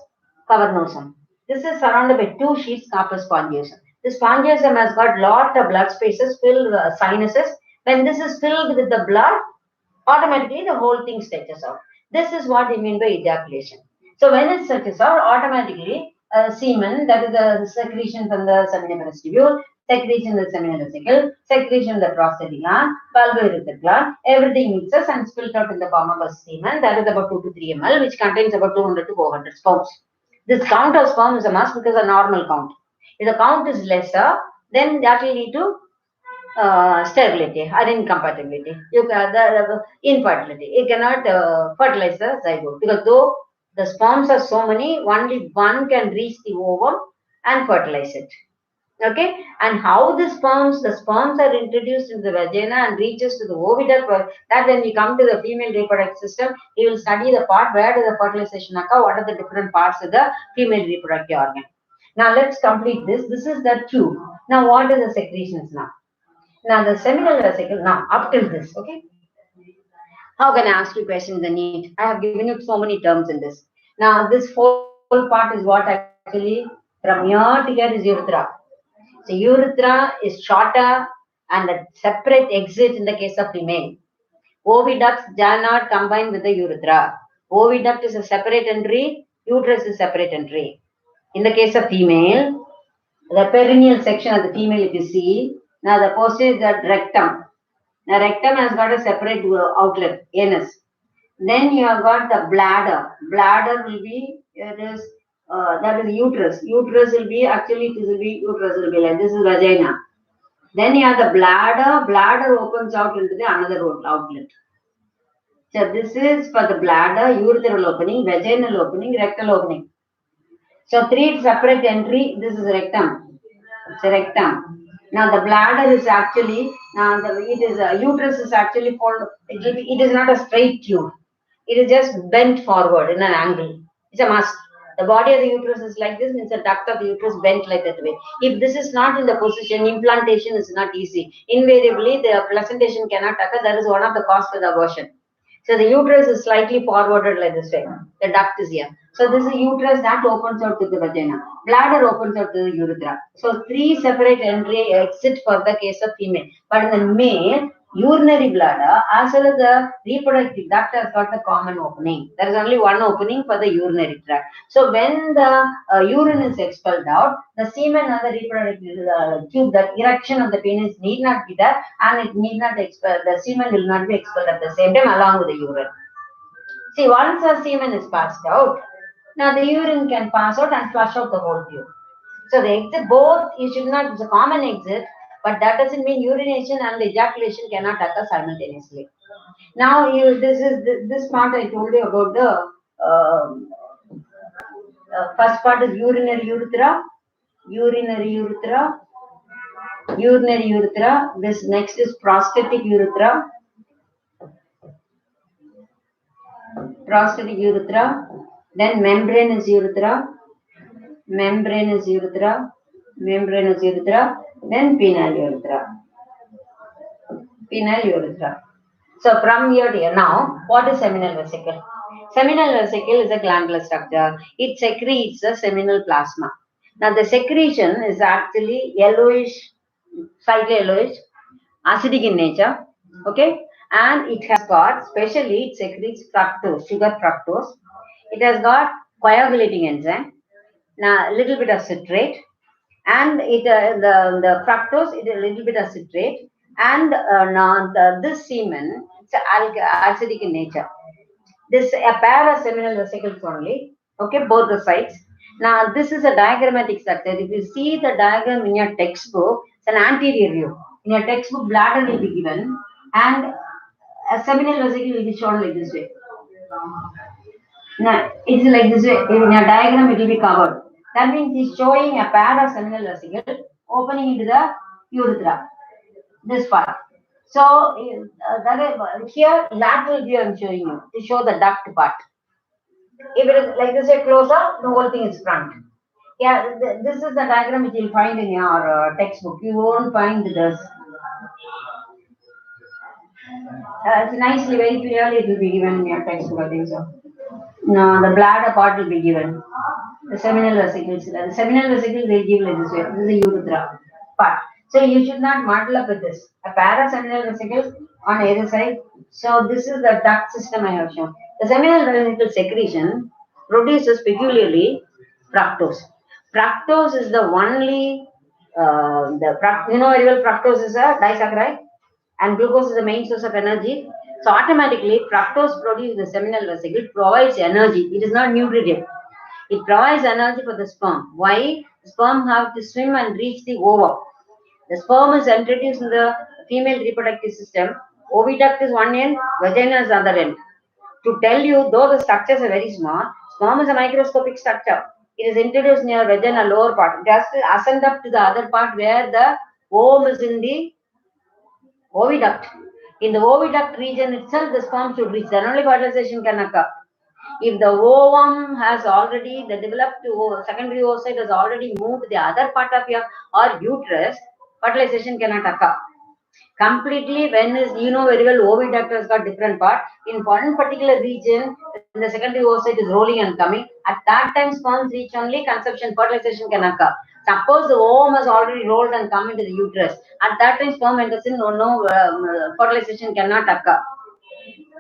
cavernosum. This is surrounded by two sheets, corpus spongiosum. The spongiosum has got lot of blood spaces filled with sinuses. When this is filled with the blood, automatically the whole thing stretches out. This is what we mean by ejaculation. So when it stretches out, automatically semen, that is the secretion from the seminal vestibule, secretion in the seminal vesicle, secretion in the prostatic gland, bulbourethral gland, everything mixes and spilled out in the form of a semen, that is about 2 to 3 ml, which contains about 200 to 400 sperms. This count of sperm is a must because a normal count. If the count is lesser, then that will lead to sterility or incompatibility. You can the infertility. You cannot fertilize the zygote because though the sperms are so many, only one can reach the ovum and fertilize it. Okay, and how the sperms are introduced into the vagina and reaches to the oviduct. That when we come to the female reproductive system, we will study the part where does the fertilization occur, what are the different parts of the female reproductive organ. Now let's complete this. This is the tube. Now what are the secretions now? Now the seminal vesicle, now up till this, okay? How can I ask you questions in the Neet? I have given you so many terms in this. Now this whole part is what actually from here to here is urethra. So urethra is shorter and a separate exit in the case of female. Oviducts do not combine with the urethra. Oviduct is a separate entry, uterus is a separate entry. In the case of female, the perineal section of the female, if you see, now the posterior is the rectum. The rectum has got a separate outlet, anus. Then you have got the bladder. Bladder will be, that is uterus. Uterus will be, actually it will be, uterus will be like this is vagina. Then you have the bladder. Bladder opens out into the another outlet. So this is for the bladder, urethral opening, vaginal opening, rectal opening. So three separate entry. This is rectum. It's a rectum. Now the bladder is actually uterus is actually folded. It is not a straight tube. It is just bent forward in an angle. It's a must. The body of the uterus is like this, means the duct of the uterus bent like that way. If this is not in the position, implantation is not easy. Invariably, the placentation cannot occur. That is one of the causes for the abortion. So the uterus is slightly forwarded like this way. The duct is here. So this is uterus that opens out to the vagina. Bladder opens out to the urethra. So three separate entry exit for the case of female. But in the male, urinary bladder as well as the reproductive duct has got a common opening. There is only one opening for the urinary tract. So when the urine is expelled out, the semen and the reproductive tube, the erection of the penis need not be there, and it need not expel. The semen will not be expelled at the same time along with the urine. See, once the semen is passed out, now the urine can pass out and flush out the whole tube. So the exit, both, you should not, it's a common exit, but that doesn't mean urination and ejaculation cannot occur simultaneously. Now, this part I told you about the first part is urinary urethra. This next is prostatic urethra. Then membranous urethra. Then penile urethra. So from here to here, now what is seminal vesicle? Seminal vesicle is a glandular structure. It secretes the seminal plasma. Now the secretion is actually yellowish, slightly yellowish, acidic in nature. Okay, and it has got, especially it secretes fructose, sugar fructose. It has got coagulating enzyme, now a little bit of citrate, and the fructose is a little bit of citrate, and now this semen, it's acidic in nature. This a pair of seminal vesicles only. Okay, both the sides. Now this is a diagrammatic structure. If you see the diagram in your textbook, it's an anterior view. In your textbook, bladder will be given, and a seminal vesicle will be shown like this way. Now it is like this way. In a diagram, it will be covered. That means it's showing a pair of seminal vesicle opening into the urethra. This part. So here lateral view I'm showing you to show the duct part. If it is like this way closer, the whole thing is front. Yeah, this is the diagram which you'll find in your textbook. You won't find this. It's nicely, very clearly it will be given in your textbook, I think so. No, the bladder part will be given. The seminal vesicles. The seminal vesicles they give like this way. This is the urethra part. So you should not muddle up with this. A pair of seminal vesicles on either side. So this is the duct system I have shown. The seminal vesicle secretion produces peculiarly fructose. Fructose is the only you know very well fructose is a disaccharide and glucose is the main source of energy. So automatically fructose produced in the seminal vesicle provides energy. It is not nutritive. It provides energy for the sperm. Why? The sperm have to swim and reach the ova. The sperm is introduced in the female reproductive system. Oviduct is one end, vagina is other end. To tell you, though the structures are very small, sperm is a microscopic structure. It is introduced near vagina lower part. It has to ascend up to the other part where the ovum is in the oviduct. In the oviduct region itself, the sperm should reach. Then only fertilization can occur. If the ovum has already, the developed secondary oocyte has already moved to the other part of your or uterus, fertilization cannot occur. Completely, when is you know very well, oviduct has got different part. In one particular region, when the secondary oocyte is rolling and coming, at that time sperms reach only conception, fertilization can occur. Suppose the ovum has already rolled and come into the uterus. At that time, sperm enters in, fertilization cannot occur.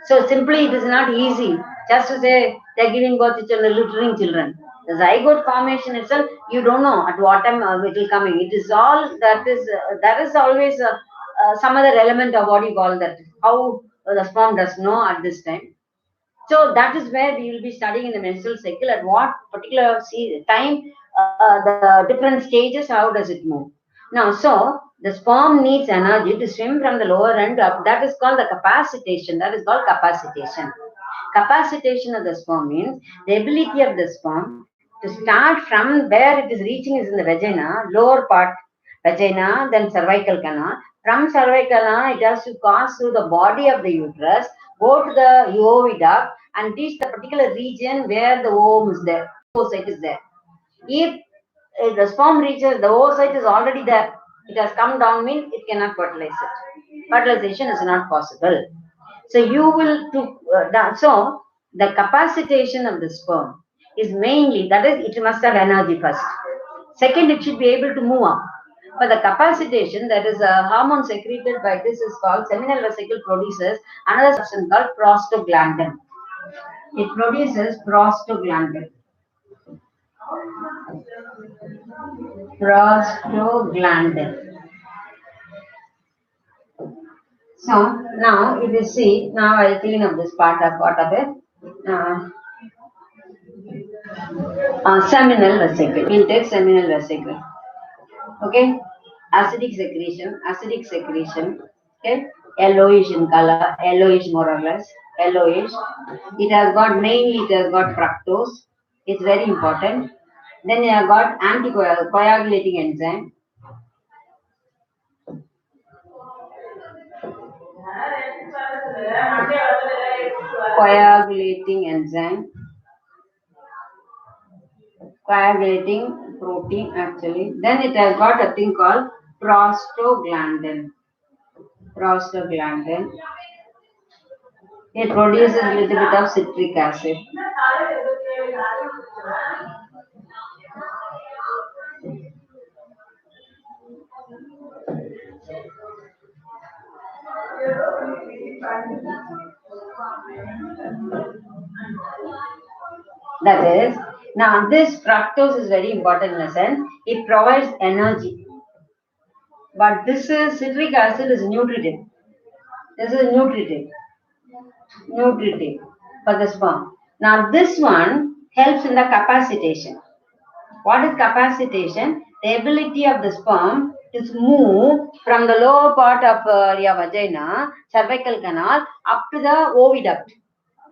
So simply, it is not easy just to say they're giving birth to children, littering children. The zygote formation itself, you don't know at what time it will coming. It is all that is always some other element of what you call that. How the sperm does know at this time. So that is where we will be studying in the menstrual cycle at what particular time, the different stages, how does it move. Now, so the sperm needs energy to swim from the lower end up. That is called the capacitation. That is called capacitation. Capacitation of the sperm means the ability of the sperm to start from where it is reaching is in the vagina, lower part, vagina, then cervical canal. From cervical canal, it has to pass through the body of the uterus, go to the oviduct, and reach the particular region where the ovum is there, oocyte is there. If the sperm reaches, the oocyte is already there. It has come down, means it cannot fertilize it. Fertilization is not possible. So you will so the capacitation of the sperm is mainly that is it must have energy first. Second, it should be able to move up. For the capacitation, that is a hormone secreted by this is called seminal vesicle produces another substance called prostaglandin. It produces prostaglandin. Prostaglandin. So now if you see, now I'll clean up this part of it. Seminal vesicle. We'll take seminal vesicle. Okay, acidic secretion. Okay, yellowish in color, yellowish more or less, yellowish. It has got fructose. It's very important. Then you have got anticoagulating enzyme. Coagulating enzyme. Coagulating protein actually. Then it has got a thing called prostaglandin. Prostaglandin. It produces a little bit of citric acid. That is, now this fructose is very important in a sense. It provides energy. But this is citric acid is nutritive. This is nutritive for the sperm. Now this one helps in the capacitation. What is capacitation? The ability of the sperm to move from the lower part of your vagina, cervical canal, up to the oviduct.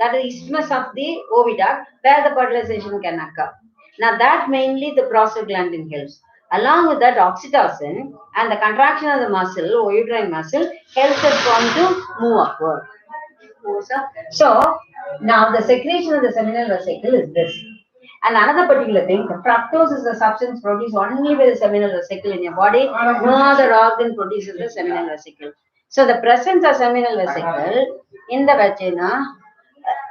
That is isthmus of the oviduct where the fertilization can occur. Now that mainly the prostaglandin helps. Along with that, oxytocin and the contraction of the muscle, or uterine muscle, helps the sperm to move upward. So now the secretion of the seminal vesicle is this. And another particular thing, the fructose is a substance produced only by the seminal vesicle in your body. No other organ produces the seminal vesicle. So the presence of seminal vesicle in the vagina,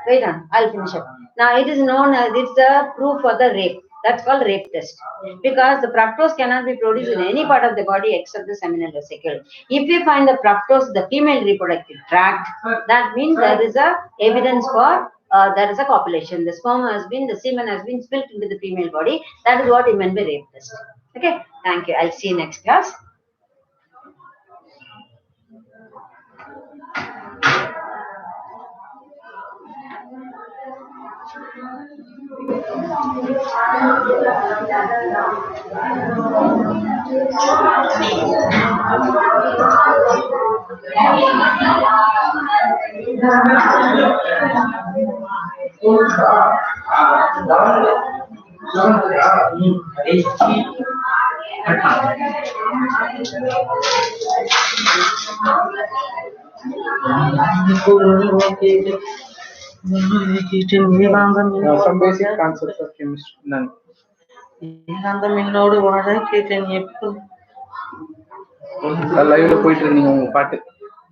wait on, I'll finish up. Now it is known as, it's a proof for the rape. That's called rape test. Because the fructose cannot be produced in any part of the body except the seminal vesicle. If you find the fructose in the female reproductive tract, that means there is a evidence for there is a copulation. The semen has been spilled into the female body. That is what we meant by rape test. Okay, thank you. I'll see you next class. Some basic concepts of chemistry. None. Live போயிட்டு இருந்தீங்க உங்க பாட்டு